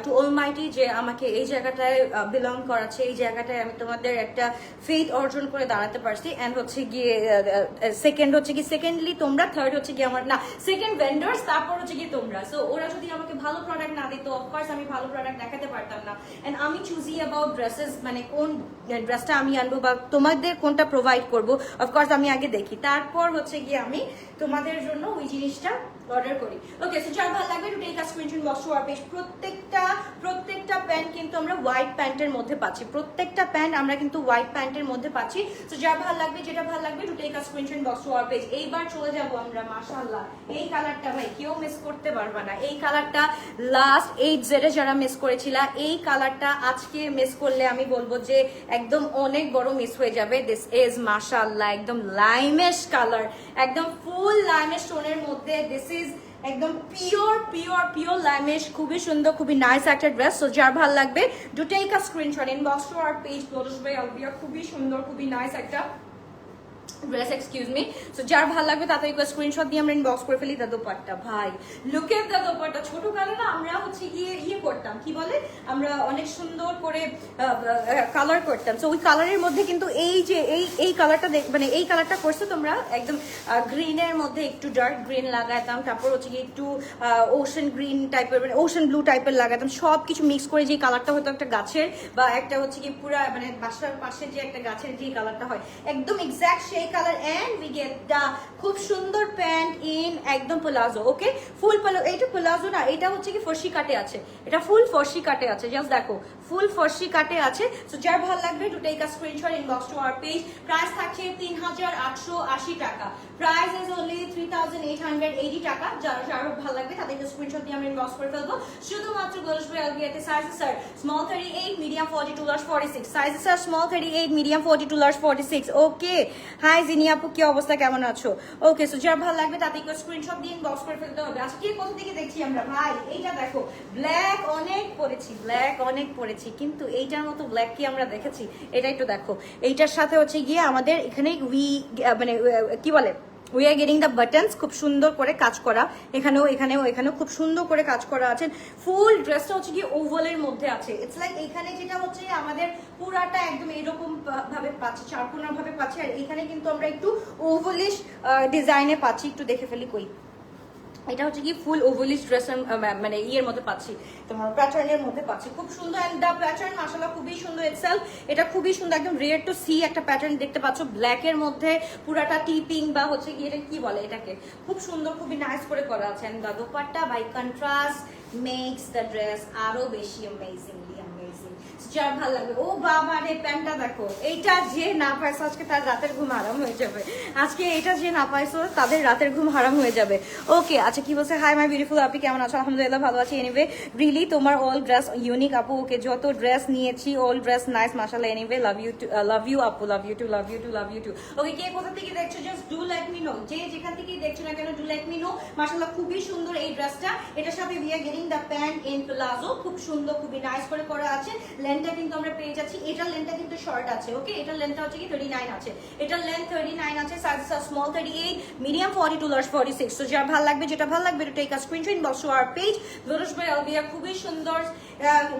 A: টু অলমাইটি যে আমাকে এই জায়গাটায় বিলং করাচ্ছে, এই জায়গাটায় আমি তোমাদের একটা ফেথ অর্জন করে দাঁড়াতে পারছি। অ্যান্ড হচ্ছে গিয়ে সেকেন্ডলি তোমরা, থার্ড হচ্ছে গিয়ে আমার না সেকেন্ড ভেন্ডার্স, তারপর হচ্ছে গিয়ে তোমরা। সো ওরা যদি আমাকে ভালো প্রোডাক্ট না দিত অফকোর্স আমি ভালো প্রোডাক্ট দেখাতে পারতাম না। অ্যান্ড আমি চুজি অ্যাবাউট ড্রেসেস, মানে কোন ড্রেসটা আমি আনবো বা তোমাদের কোনটা প্রোভাইড করবো অফকোর্স আমি আগে দেখি, তারপর হচ্ছে গিয়ে আমি তোমাদের জন্য ওই জিনিসটা অর্ডার করি। ওকে, সো যার ভালো লাগবে to take a screenshot box to our page. প্রত্যেকটা প্যান্ট কিন্তু আমরা হোয়াইট প্যান্টের মধ্যে পাচ্ছি, প্রত্যেকটা প্যান্ট আমরা কিন্তু হোয়াইট প্যান্টের মধ্যে পাচ্ছি। সো যার ভালো লাগবে, যেটা ভালো লাগবে to take a screenshot box to our page. এইবার চলে যাব আমরা, মাশাআল্লাহ এই কালারটা ভাই কেউ মিস করতে পারবে না। এই কালারটা লাস্ট 8Z এ যারা মিস করেছিল, এই কালারটা আজকে মিস করলে আমি বলবো যে একদম অনেক বড় মিস হয়ে যাবে। দিস ইজ মাশাআল্লাহ একদম লাইমেশ কালার, একদম ফুল লাইমেশ টোনের মধ্যে। দিস ইজ একদম পিওর লাইমেশ, খুবই সুন্দর, খুবই নাইস একটা ড্রেস। সো যার ভালো লাগবে do take a screenshot inbox to our page glorious by Alvia. খুবই সুন্দর, খুবই নাইস একটা ড্রেস, এক্সকিউজ মি। সো যার ভালো লাগবে তাড়াতাড়ি করে স্ক্রিনশট দিয়ে আমরা ইনবক্স করে ফেলি। দা দোপাট্টা ভাই, লুক এট দা দোপাট্টা। ছোটবেলায় না আমরা হচ্ছে গিয়ে করতাম, কি বলে, আমরা অনেক সুন্দর করে কালার করতাম। সো ওই কালারের মধ্যে কিন্তু এই যে এই কালারটা মানে এই কালারটা করছো তোমরা একদম গ্রিনের মধ্যে একটু ডার্ক গ্রিন লাগাইতাম, তারপর হচ্ছে গিয়ে একটু ওশান গ্রিন টাইপের মানে ওশান ব্লু টাইপের লাগাতাম, সব কিছু মিক্স করে যে কালারটা হতো একটা গাছের বা একটা হচ্ছে কি পুরা মানে বাসার পাশে যে একটা গাছের যে কালারটা হয় একদম এক্সাক্ট সেই colour. And we get the খুব সুন্দর প্যান্ট ইন একদম প্লাজো। Okay, full palazzo. এইটা প্লাজো না, এটা হচ্ছে কি ফর্সি কাটে আছে, এটা ফুল ফর্সি কাটে আছে। জাস্ট দেখো ফুল ফর্সি কাটে আছে। সো যার ভালো লাগবে to take a screenshot inbox to our page. Price থাকছে 3880 টাকা, প্রাইস ইজ অনলি 3880 টাকা। যার ভালো লাগবে তাদেরকে স্ক্রিনশট দিয়ে আমরা ইনবক্স করে ফেলবো। শুধুমাত্র গ্লোরিয়াস বাই আলভিয়াতে। Sizes are small 38, medium 42, large 46। Sizes are small 38, medium 42, large 46। Okay, hi Jini আপু, কি অবস্থা, কেমন আছো? ওকে, সো যার ভালো লাগবে তাদেরকে স্ক্রিনশট দিয়ে ইনবক্স করে ফেলতে হবে। আজকে কোথা থেকে দেখছি আমরা ভাই? এইটা দেখো, ব্ল্যাক অনেক পরেছি, কিন্তু এইটার মতো ব্ল্যাক কি আমরা দেখেছি? এটা একটু দেখো, এইটার সাথে হচ্ছে গিয়ে আমাদের এখানে মানে কি বলে we are getting the buttons, খুব সুন্দর করে কাজ করা, এখানেও খুব সুন্দর করে কাজ করা আছে। ফুল ড্রেসটা হচ্ছে কি ওভালের মধ্যে আছে। ইটস লাইক এখানে যেটা হচ্ছে আমাদের পুরাটা একদম এরকম ভাবে পাচ্ছি, চারকোনা ভাবে পাচ্ছি, আর এখানে কিন্তু আমরা একটু ওভালিশ ডিজাইনে পাচ্ছি। একটু দেখে ফেলি কই, এটা হচ্ছে কি ফুল ওভালিশ ড্রেস মানে ইয়ের মধ্যে পাচ্ছি, তোমার প্যাটার্নের মধ্যে পাচ্ছি, খুব সুন্দর। এন্ড দা প্যাটার্ন মাশাআল্লাহ খুবই সুন্দর ইটসেলফ, এটা খুবই সুন্দর, একদম রেয়ার টু সি একটা প্যাটার্ন দেখতে পাচ্ছ ব্ল্যাক এর মধ্যে, পুরাটা টিপিং বা হচ্ছে কি এটা কি বলে এটাকে, খুব সুন্দর, খুবই নাইস করে করা আছে। And the dupatta by contrast makes the dress আরো বেশি অ্যামেজিংলি অ্যামেজিং। যার ভালো লাগবে, ও বাবা রে প্যান্টটা দেখো, এইটা যে না পাইছো আজকে তার রাতের ঘুম হারাম হয়ে যাবে। আজকে এটা যে না পাইছো তাদের রাতের ঘুম হারাম হয়ে যাবে। ওকে, আচ্ছা কি বলছে, হাই মাই বিউটিফুল আপি, কেমন আছো? আলহামদুলিল্লাহ ভালো আছি। এনিওয়ে রিলি তোমার অল ড্রেস ইউনিক আপু। ওকে, যত ড্রেস নিয়েছি অল ড্রেস নাইস মাশাআল্লাহ। এনিওয়ে লাভ ইউ আপু, লাভ ইউ টু। ওকে, কে কোথা থেকে দেখছো just do let me no, যে যেখান থেকে দেখছো না কেন ডু লেট মি নো। মাশাআল্লাহ খুবই সুন্দর এই ড্রেসটা, এটার সাথে we are getting the pant in palazzo, খুব সুন্দর, খুবই নাইস করে করা আছে। লেন্থটা কিন্তু আমরা পেয়ে যাচ্ছি, এটার লেন্থটা কিন্তু শর্ট আছে। ওকে, এটার লেন্থটা হচ্ছে কি 39 আছে, এটার লেন্থ 39 আছে। Size small 38, medium 42, large 46। So যার ভালো লাগবে, যেটা ভালো লাগবে to take a screenshot inbox to our page glorious by Alvia. খুবই সুন্দর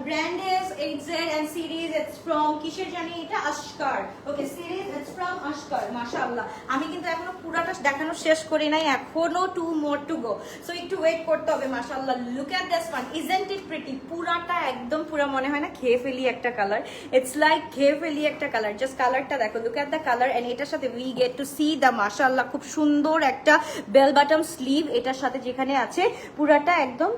A: brand is 8Z and series it's from কিসের জানি এটা, Ashkar. Okay, series it's from Ashkar. মাশাআল্লাহ আমি কিন্তু এখনো পুরাটা দেখানো শেষ করি নাই, এখনো 2 মোর টু গো, সো একটু ওয়েট করতে হবে। মাশাআল্লাহ look at this one, isn't it pretty? পুরাটা একদম পুরা মনে হয় না খেয়ে ফেলি একটা কালার, ইটস লাইক খেয়ে ফেলি একটা কালার। জাস্ট কালারটা দেখো, look at the colour. And এটার সাথে we get to see the মাশাআল্লাহ খুব সুন্দর একটা বেল বাটম স্লিভ এটার সাথে যেখানে আছে, পুরাটা একদম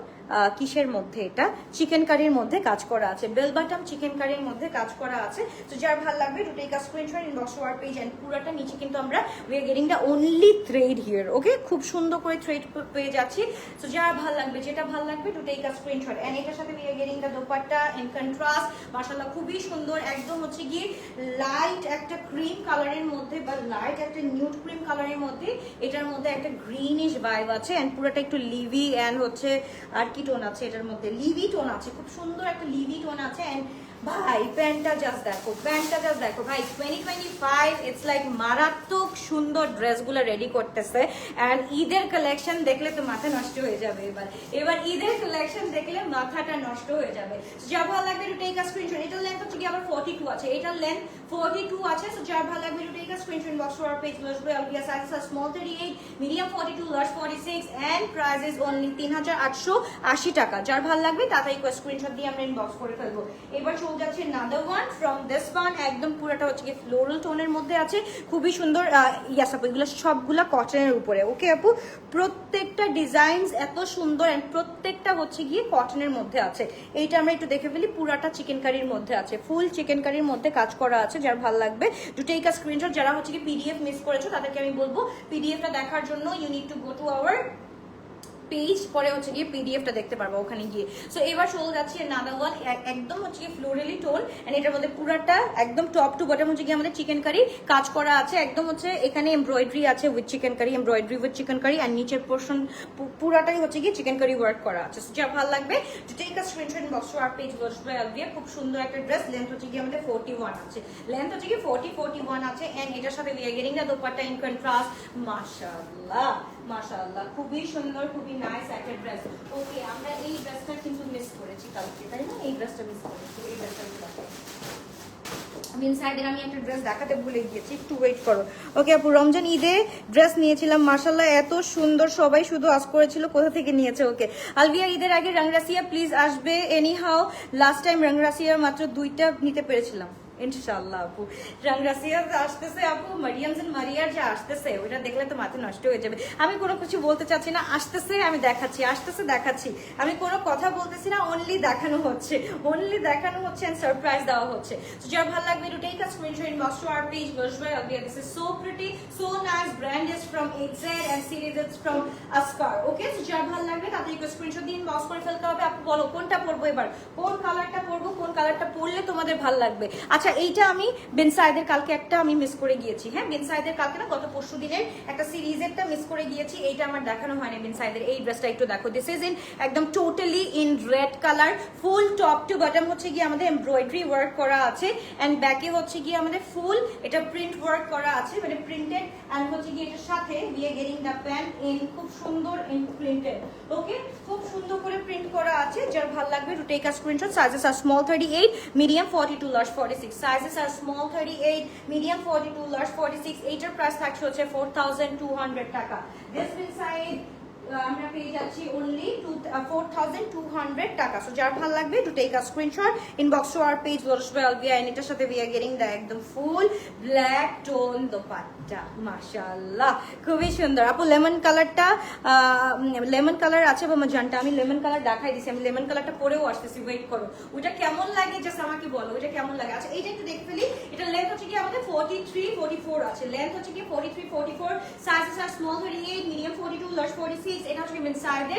A: কিসের মধ্যে, এটা চিকেন কারির মধ্যে কাজ করা আছে, বেল বাটম চিকেন কারির মধ্যে কাজ করা আছে। তো যার ভালো লাগবে to take a screenshot inbox to our page. And পুরাটা নিচে কিন্তু আমরা we are getting the only thread here. Okay, খুব সুন্দর করে থ্রেড পেয়ে যাচ্ছি। তো যার ভালো লাগবে, যেটা ভালো লাগবে to take a screenshot. And এটার সাথে we are getting the dupatta in contrast, মাশাআল্লাহ খুবই সুন্দর, একদম হচ্ছে গিয়ে লাইট একটা ক্রিম কালারের মধ্যে বা লাইট একটা নিউড ক্রিম কালারের মধ্যে, এটার মধ্যে একটা গ্রিনিশ ভাইব আছে। এন্ড পুরোটা একটু লিভি এন্ড হচ্ছে আর কি টোন আছে, এটার মধ্যে লিভি টোন আছে, খুব সুন্দর একটা লিভি টোন আছে। এন্ড ভাই প্যান্টটা জাস্ট দেখো, ভাই 2025 ইটস লাইক মারাত্মক সুন্দর ড্রেসগুলো রেডি করতেছে। এন্ড ঈদের কালেকশন দেখলে তো মাথা নষ্ট হয়ে যাবে। এবার ঈদের কালেকশন দেখলে মাথাটা নষ্ট হয়ে যাবে। যা ভালো লাগবে টু টেক আ স্ক্রিনশট। এটার লেন্থ হচ্ছে কি আবার 42 আছে, এটার লেন্থ 42 আছে। সো যা ভালো লাগবে to take a screenshot box for page glorious by Alvia. Size small 38, medium 42, large 46 and price is only 3880 টাকা। যার ভালো লাগবে তাড়াতাড়ি স্ক্রিনশট দিয়ে আমরা ইনবক্স করে ফেলবো। এবার যাচ্ছে another one from this one, একদম পুরোটা হচ্ছে কি ফ্লোরাল টোনের মধ্যে আছে, খুবই সুন্দর। ইয়াস আপু, এগুলো সবগুলা কটনের উপরে। ওকে আপু, প্রত্যেকটা ডিজাইনস এত সুন্দর এন্ড প্রত্যেকটা হচ্ছে গিয়ে কটনের মধ্যে আছে। এইটা আমরা একটু দেখে ফেলি, পুরাটা চিকেন কারির মধ্যে আছে, ফুল চিকেন কারির মধ্যে কাজ করা আছে। যার ভালো লাগবে টু টেক আ স্ক্রিনশট। যারা হচ্ছে কি পিডিএফ মিস করেছো তাদেরকে আমি বলবো পিডিএফটা দেখার জন্য you need to go to our page, পরে হচ্ছে গিয়ে পিডিএফটা দেখতে পারবো ওখানে গিয়ে। সো এবার চলে যাচ্ছে নাদার ওয়ান, একদম হচ্ছে গিয়ে ফ্লোরালি টোন এন্ড এটার মধ্যে পুরাটা একদম টপ টু বটম হচ্ছে গিয়ে আমাদের চিকেন কারি কাজ করা আছে। একদম হচ্ছে এখানে এমব্রয়ডারি আছে with chikankari, embroidery with chikankari, আর নিচের পোর্শন পুরাটাই হচ্ছে গিয়ে চিকেন কারি ওয়ার্ক করা আছে। যা ভালো লাগবে to take a screenshot inbox to our page watch by Alvia. খুব সুন্দর একটা ড্রেস, লেন্থ হচ্ছে গিয়ে আমাদের 41 আছে, লেন্থ হচ্ছে গিয়ে 41 আছে এন্ড এটার সাথে we are getting the dupatta in contrast. মাশাআল্লাহ মাশাআল্লাহ, খুবই সুন্দর, খুবই নাইস একটা ড্রেস। ওকে, আমরা এই ড্রেসটা কিন্তু মিস করেছি কালকে, তাই না? এই ড্রেসটা মিস করেছি, এই ড্রেসটা আমি ইনসাইডের আমি একটা ড্রেস দেখাতে ভুলে গিয়েছি, একটু ওয়েট করো। ওকে আপু, রমজান ঈদে ড্রেস নিয়েছিলাম, মাশাআল্লাহ এত সুন্দর, সবাই শুধু আস করেছিল কোথা থেকে নিয়েছে। ওকে আলভিয়া, ঈদের আগে রংরাসিয়া প্লিজ আসবে। এনি হাউ লাস্ট টাইম রংরাসিয়ার মাত্র 2টা নিতে পেরেছিলাম, ইনশাআল্লাহ আপু। রংরাসিয়া আসতেছে আপু, মারিয়ামস এন্ড মারিয়ার যে আসতেছে ওইটা দেখলে তো মাথা নষ্ট হয়ে যাবে। আমি কোনো কিছু বলতে চাচ্ছি না, আসতেছে আমি দেখাচ্ছি, আসতেছে দেখাচ্ছি, আমি কোনো কথা বলতেছি না, অনলি দেখানো হচ্ছে, অনলি দেখানো হচ্ছে এন্ড সারপ্রাইজ দেওয়া হচ্ছে। সো যার ভালো লাগবে to take a screenshot inbox to our page watch by Alvia. This is so pretty, so nice, brand is from Exar and series is from Askar. Okay, so যার ভালো লাগবে তাদেরকে স্ক্রিনশট দিয়ে ইনবক্স করে ফেলতে হবে। আপু বলো কোনটা পরবো এবার, কোন কালারটা পরবো, কোন কালারটা পরলে তোমাদের ভালো লাগবে। আচ্ছা, এইটা আমি বেনসাইদের কালকে একটা আমি মিস করে গিয়েছি। হ্যাঁ, বেনসাইদের কালকে না, গত পরশু দিনের একটা সিরিজেরটা মিস করে গিয়েছি, এইটা আমার দেখানো হয়নি। বেনসাইদের এই ড্রেসটা একটু দেখো, দিস ইজ ইন একদম totally in red colour, full top to bottom হচ্ছে গিয়ে আমাদের এমব্রয়ডারি ওয়ার্ক করা আছে এন্ড ব্যাকে হচ্ছে গিয়ে আমাদের ফুল এটা প্রিন্ট ওয়ার্ক করা আছে, মানে প্রিন্টেড এন্ড হচ্ছে গিয়ে এটার সাথে we are getting the pant in খুব সুন্দর ইন প্রিন্টেড। ওকে, খুব সুন্দর করে প্রিন্ট করা আছে। যার ভালো লাগবে to take a screenshot. Sizes R small 38, medium 42, large 46। Sizes are small 38, medium 42, large 46. এইটার প্রাইস থাকছে হচ্ছে 4200 টাকা। This will side আমরা পেয়ে যাচ্ছি only 4200 টাকা। সো যার ভালো লাগবে to take a screenshot inbox to our page watch by Alvia and এটার সাথে উই আর গেটিং দ্য একদম ফুল ব্ল্যাক টোন দোপাট্টা। মাশাআল্লাহ, খুবই সুন্দর আপু। লেমন কালারটা, লেমন কালার আছে বা ম্যাজেন্টা, আমি লেমন কালার দেখাই দিছি, আমি লেমন কালারটা পরেও আসতেছি, ওয়েট করো। ওইটা কেমন লাগে জাস্ট আমাকে বলো, ওইটা কেমন লাগে। আচ্ছা, এইটা একটু দেখে ফেলি। এটা লেন্থ হচ্ছে কি আমাদের 43 44 আছে, লেন্থ হচ্ছে কি 43 44, সাইজেস আর স্মল 38, মিডিয়াম 42, লার্জ 46। এটা হচ্ছে ইনসাইডে,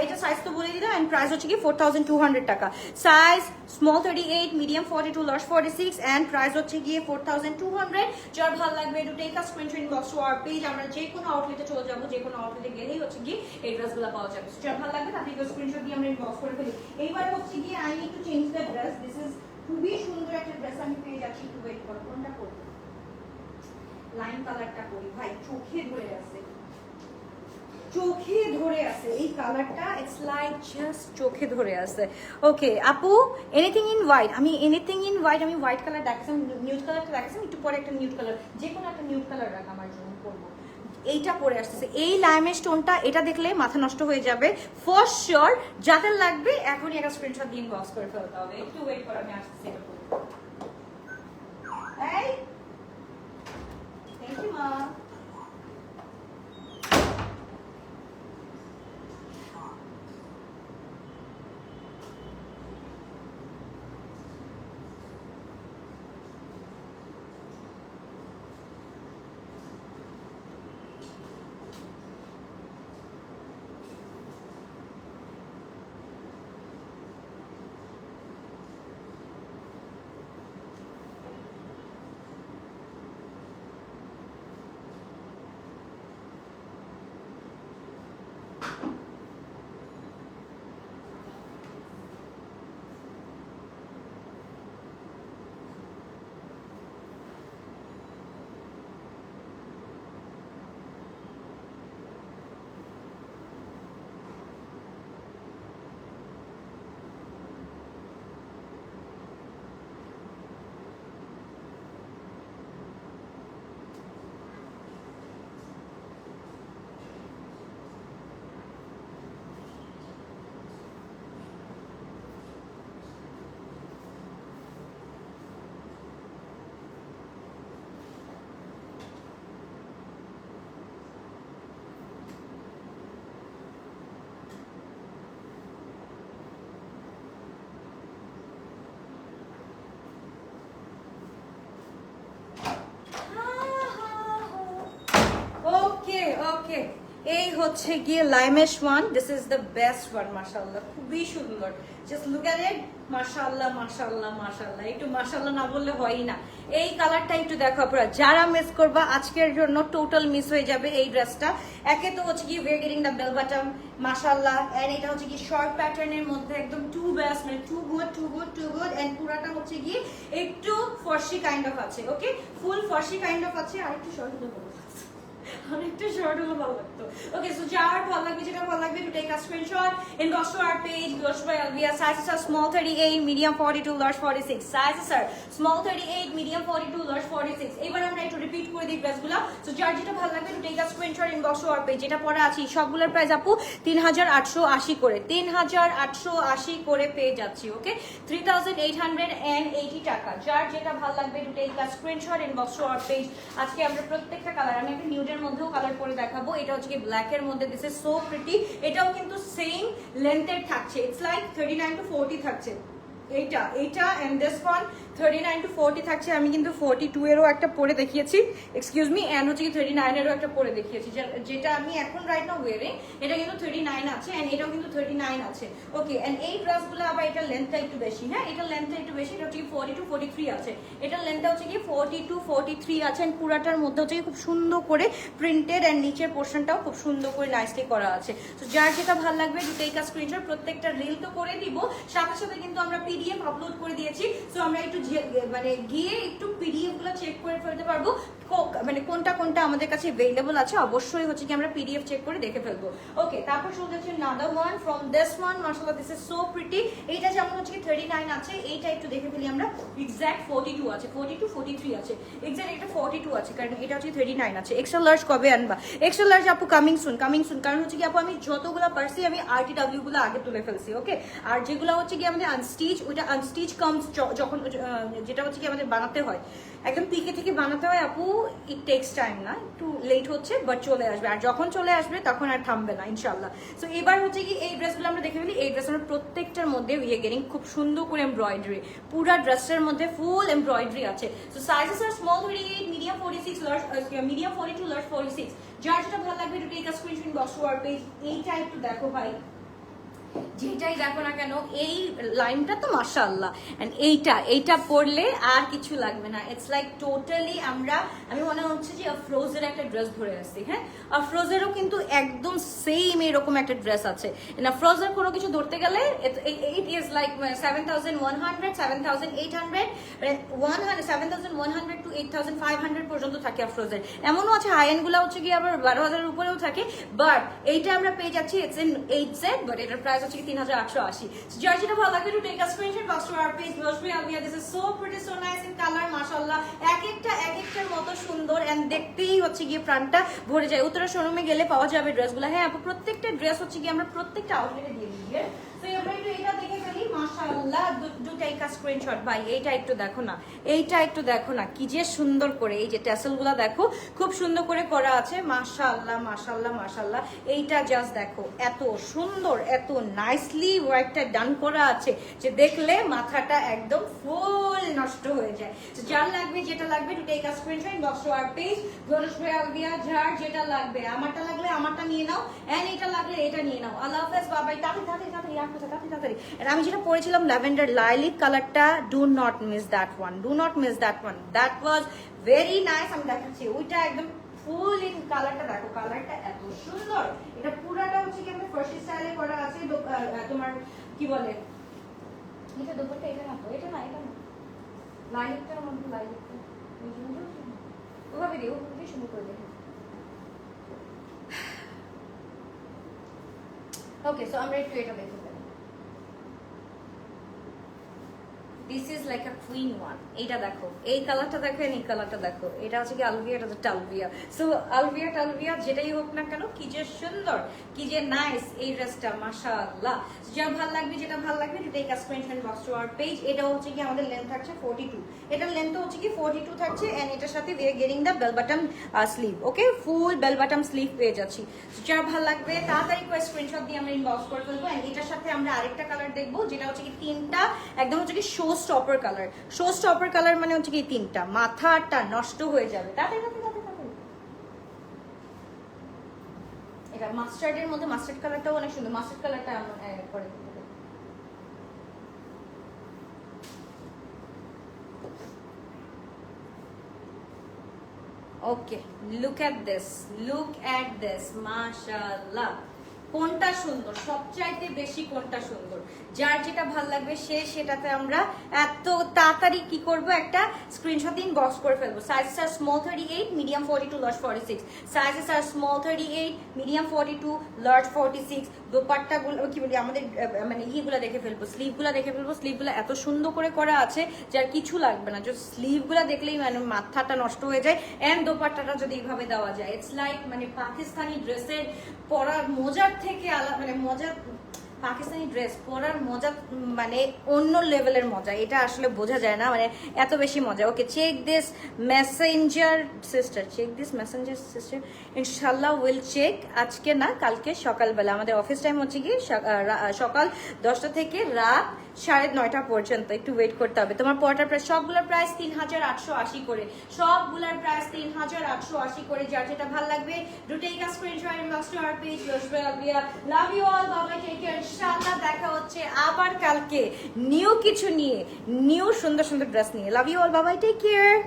A: এটা সাইজ তো বলে দিলাম এন্ড প্রাইস হচ্ছে কি 4200 টাকা। Size small 38, medium 42, large 46 and price হচ্ছে গিয়ে 4200। যার ভালো লাগবে to take a screenshot inbox to our page. আমরা যে কোনো আউটলেটে চলে যাবো, যে কোনো আউটলেটে গেলেই হচ্ছে গিয়ে এই ড্রেসগুলো পাওয়া যাবে। যার ভালো লাগবে তাদেরকে স্ক্রিনশট দিয়ে আমরা ইনবক্স করে ফেলি। এইবার হচ্ছে গিয়ে I need to change the dress. This is খুবই সুন্দর একটা ড্রেস আমি পেয়ে যাচ্ছি, একটু ওয়েট করো। কোনটা করবো? লাইন কালারটা করি ভাই, চোখে ধরে আছে, চোখে ধরে আছে এই কালারটা, ইটস লাইক জাস্ট চোখে ধরে আছে। ওকে আপু, এনিথিং ইন হোয়াইট, আমি এনিথিং ইন হোয়াইট, আমি হোয়াইট কালার দেখাচ্ছি, নিউড কালারটা দেখাচ্ছি, একটু পরে একটা নিউড কালার, যে কোনো একটা নিউড কালার রাখ আমার জন্য করবো। এইটা পরে আসতেছে, এই লাইমের স্টোনটা, এটা দেখলে মাথা নষ্ট হয়ে যাবে ফর শিওর। যাদের লাগবে এখনই একটা স্ক্রিনশট দিয়ে ইনবক্স করে ফেলতে হবে। একটু ওয়েট করো, আমি আসতেছি। এটা করবো। এই থ্যাংক ইউ মা। ওকে, এই হচ্ছে গিয়ে লাইমেশ one. This is the best one, মাশাআল্লাহ খুবই সুন্দর। জাস্ট লুক এট ইট, মাশাআল্লাহ মাশাআল্লাহ মাশাআল্লাহ। একটু মাশাআল্লাহ না বললে হয়ই না। এই কালারটা একটু দেখো আপনারা, যারা মিস করবা আজকের জন্য টোটাল মিস হয়ে যাবে এই ড্রেসটা। একে তো হচ্ছে কি we getting the bell bottom, মাশাআল্লাহ। এন্ড এটা হচ্ছে কি শর্ট প্যাটার্নের মধ্যে একদম টু বেস্ট, মানে too good too good too good. And পুরাটা হচ্ছে কি একটু ফর্সি কাইন্ড অফ আছে, ওকে ফুল ফর্সি কাইন্ড অফ আছে। আর একটু শর্ট হলে ভালো লাগছে, অনেকটা শর্ট হলে ভালো লাগতো। ওকে, সো যার ভালো লাগবে, যেটা ভালো লাগবে, to take a screenshot, inbox to our page, Blush by Alvia. Sizes are small 38, medium 42, large 46. Sizes are small 38, medium 42, large 46. এবার আমরা একটু রিপিট করে দিই ড্রেসগুলো। সো যার যেটা ভালো লাগবে, to take a screenshot, inbox to our page. যেটা পরে আছে সবগুলোর প্রাইস আপু 3880 করে, 3880 করে পেয়ে যাচ্ছি। ওকে, 3880 টাকা। যার যেটা ভালো লাগবে, to take a screenshot, inbox to our page. আজকে আমরা প্রত্যেকটা কালার, আমি একটা নিউডের মধ্যেও কালার করে দেখাবো। এটা হচ্ছে কি ব্ল্যাক এর মধ্যে, দিস ইজ সো প্রিটি। এটাও কিন্তু সেম লেন্থের থাকছে, ইটস লাইক 39 to 40 থাকছে। এইটা এন্ড দিস ওয়ান 39 to 40 থাকছে। আমি কিন্তু 42 এরও একটা পরে দেখিয়েছি, এক্সকিউজ মি, এন্ড হচ্ছে কি 39 এরও একটা পরে দেখিয়েছি। যেটা আমি এখন রাইট নাও ওয়্যারিং, এটা কিন্তু 39 আছে এন্ড এটাও কিন্তু 39 আছে। ওকে, এন্ড এই ড্রেসগুলো আবার এটা লেন্থটা একটু বেশি, হ্যাঁ এটা লেন্থটা একটু বেশি। এটা হচ্ছে কি 40 to 43 আছে, এটার লেন্থটা হচ্ছে কি 40 to 43 আছে। এন্ড পুরাটার মধ্যে হচ্ছে খুব সুন্দর করে প্রিন্টেড এন্ড নিচের পোর্শনটাও খুব সুন্দর করে নাইসলি করা আছে। তো যার যেটা ভালো লাগবে, টু টেক আ স্ক্রিনশট। প্রত্যেকটা রিল তো করে দিব, সাথে সাথে কিন্তু আমরা পিডিএফ আপলোড করে দিয়েছি। সো আমরা একটু মানে গিয়ে একটু পিডিএফ গুলো চেক করে ফেলতে পারবো, মানে কোনটা কোনটা আমাদের কাছে अवेलेबल আছে। অবশ্যই হচ্ছে কি আমরা পিডিএফ চেক করে দেখে ফেলবো। ওকে, তারপর চলে যাচ্ছে another one from this one, মাশাআল্লাহ দিস ইজ সো প্রিটি। এইটা যেমন হচ্ছে কি 39 আছে, এইটা একটু দেখে ফেলি আমরা। এক্সাক্ট 42 আছে, 42 43 আছে, এক্সাক্ট এটা 42 আছে, কারণ এটা হচ্ছে 39 আছে। এক্সেল লার্জ কবে আনবা? এক্সেল লার্জ আপু কামিং সুন, কামিং সুন। কারণ হচ্ছে কি আপু আমি যতগুলো পারছি আমি আরটিডব্লিউ গুলো আগে তুলে ফেলছি। ওকে, আর যেগুলো হচ্ছে কি আমাদের আনস্টিচ, ওইটা আনস্টিচ কামস যখন, যেটা হচ্ছে কি আমাদের বানাতে হয় একদম পিকে থেকে বানাতে হয় আপু, ইট টেক্স টাইম, না একটু লেট হচ্ছে, বাট চলে আসবে। আর যখন চলে আসবে তখন আর থামবে না ইনশাল্লাহ। সো এবার হচ্ছে কি এই ড্রেসগুলো আমরা দেখে ফেলি। এই ড্রেস আমরা প্রত্যেকটার মধ্যে উই আর গেটিং খুব সুন্দর করে এমব্রয়ডারি, পুরা ড্রেসের মধ্যে ফুল এমব্রয়ডারি আছে। সো সাইজেস আর small 38, medium 46, large medium 42, large 46। যার যেটা ভালো লাগবে, to take a screenshot, inbox to our page. এইটা একটু দেখো ভাই, যেটাই দেখো না কেন, এই লাইনটা তো মাশাআল্লাহ। এন্ড এইটা পরলে আর কিছু লাগবে না। ইটস লাইক টোটালি আমি মনে হচ্ছে যে আফরোজের একটা ড্রেস ধরে আসছি। হ্যাঁ, আফরোজেরও কিন্তু একদম সেম এরকম একটা ড্রেস আছে। আফরোজের কোনো কিছু ধরতে গেলে ইট ইজ লাইক 7100, 7800, 7100 to 8500 পর্যন্ত থাকে আফরোজের। এমনও আছে হাই এন্ড গুলা হচ্ছে কি আবার 12000 এর উপরেও থাকে। বাট এইটা আমরা পেয়ে যাচ্ছি ইটস ইন 8Z, বাট এটার প্রাইস হচ্ছে 3880। যার যেটা ভালো লাগবে, to take a screenshot, box to our page, Blush by Alvia. This is so pretty, so nice in color, মাশাআল্লাহ। এক একটার মতো সুন্দর এন্ড দেখতেই হচ্ছে গিয়ে প্রাণটা ভরে যায়। উত্তরা শোরুমে গেলে পাওয়া যাবে ড্রেসগুলো। হ্যাঁ আপু, প্রত্যেকটা ড্রেস হচ্ছে কি আমরা প্রত্যেকটা আউটলেটে দিয়ে দিই। তো আমরা একটু এটা দেখে ফেলি, মাশাআল্লাহ। ডু টেক আ স্ক্রিনশট ভাই। এইটা একটু দেখো না, এইটা একটু দেখো না, কি যে সুন্দর করে এই যে ট্যাসেলগুলো দেখো, খুব সুন্দর করে করা আছে, মাশাআল্লাহ মাশাআল্লাহ মাশাআল্লাহ। এইটা জাস্ট দেখো, এত সুন্দর, এত নাইসলি ওয়ার্কটা ডান করা আছে যে দেখলে মাথাটা একদম ফুল নষ্ট হয়ে যায়। তো যার লাগবে, যেটা লাগবে, to take a screenshot, inbox to our page, Blush by Alvia। যার যেটা লাগবে, আমারটা লাগলে আমারটা নিয়ে নাও, এন্ড এটা লাগলে এটা নিয়ে নাও। আল্লাহ হাফেজ, বাবাই। তাড়াতাড়ি আর আমি যেটা পরেছিলাম ল্যাভেন্ডার লাইলিক কালারটা, do not miss that one, do not miss that one, that was very nice. আমি দেখাচ্ছি ওইটা একদম ফুল ইন কালারটা দেখো, কালারটা এত সুন্দর। এটা পুরাটা হচ্ছে কি আমরা ফার্সি স্টাইলে করা আছে। তোমার কি বলে এটা, দুপুরটা এটা না তো, এটা না লাইলিকটার মধ্যে, লাইলিকটা ওভাবে দিও, ওভাবে শুরু করে দেখো। ওকে, সো আমরা একটু এটা দেখতে পারি। This is like a queen one. এইটা দেখো, এই কালারটা দেখো, এই কালারটা দেখো। এটা হচ্ছে কি আলভিয়া, এটা হচ্ছে টালভিয়া। সো আলভিয়া যেটাই হোক না কেন, কি যে সুন্দর, কি যে নাইস এই ড্রেসটা, মাশাআল্লাহ। যার ভালো লাগবে, যেটা ভালো লাগবে, to take a screenshot, box to our page. এটা হচ্ছে কি আমাদের লেন্থ থাকছে 42, এটার লেন্থ হচ্ছে কি 42 থাকছে। এন্ড এটার সাথে we are getting the bell bottom sleeve. Okay, full bell bottom sleeve পেয়ে যাচ্ছি। যার ভালো লাগবে তাড়াতাড়ি করে স্ক্রিনশট দিয়ে আমরা ইনবক্স করে ফেলবো। এন্ড এটার সাথে আমরা আরেকটা কালার দেখবো, যেটা হচ্ছে কি তিনটা একদম হচ্ছে কি show stopper colour. Show stopper colour মানে হচ্ছে কি তিনটা, মাথাটা নষ্ট হয়ে যাবে। তাড়াতাড়ি এটা মাস্টার্ডের মধ্যে মাস্টার্ড কালারটাও অনেক সুন্দর, মাস্টার্ড কালারটা করে ওকে। লুক অ্যাট দিস মাশাআল্লাহ। কোনটা সুন্দর, সবচাইতে বেশি কোনটা সুন্দর, যার যেটা ভালো লাগবে সে সেটাতে আমরা এত তাড়াতাড়ি কি করব, একটা স্ক্রিনশট দিন বক্স করে ফেলবো। সাইজেস আর স্মল 38, মিডিয়াম 42, লার্জ 46। সাইজেস আর স্মল 38, মিডিয়াম 42, লার্জ 46। দোপাট্টাগুলো কি বলি আমাদের মানে ইয়েগুলো দেখে ফেলবো, স্লিভগুলো দেখে ফেলবো। স্লিভগুলো এত সুন্দর করে করা আছে যার কিছু লাগবে না, যে স্লিভগুলো দেখলেই মানে মাথাটা নষ্ট হয়ে যায়। এন্ড দোপাট্টাটা যদি এইভাবে দেওয়া যায়, ইটস লাইক মানে পাকিস্তানি ড্রেসের পরার মজার থেকে আলাদা, মানে মজা, পাকিস্তানি ড্রেস পরার মজা মানে অন্য লেভেলের মজা, এটা আসলে বোঝা যায় না, মানে এত বেশি মজা। ওকে, চেক দিস মেসেঞ্জার সিস্টার, ইনশাল্লাহ উইল চেক। আজকে না, কালকে সকালবেলা। আমাদের অফিস টাইম হচ্ছে কি সকাল 10টা থেকে রাত 9:30 পর্যন্ত, একটু ওয়েট করতে হবে। তোমার পড়াটার প্রাইস, সবগুলোর প্রাইস 3880 করে, সবগুলোর প্রাইস 3880 করে। যার যেটা ভালো লাগবে do take a screenshot and inbox to our page. Love you all, বাবা, টেক কেয়ার। ইনশাআল্লাহ দেখা হচ্ছে আবার কালকে নিউ কিছু নিয়ে, নিউ সুন্দর সুন্দর ড্রেস নিয়ে। লাভ ইউ অল, বাবা, টেক কেয়ার।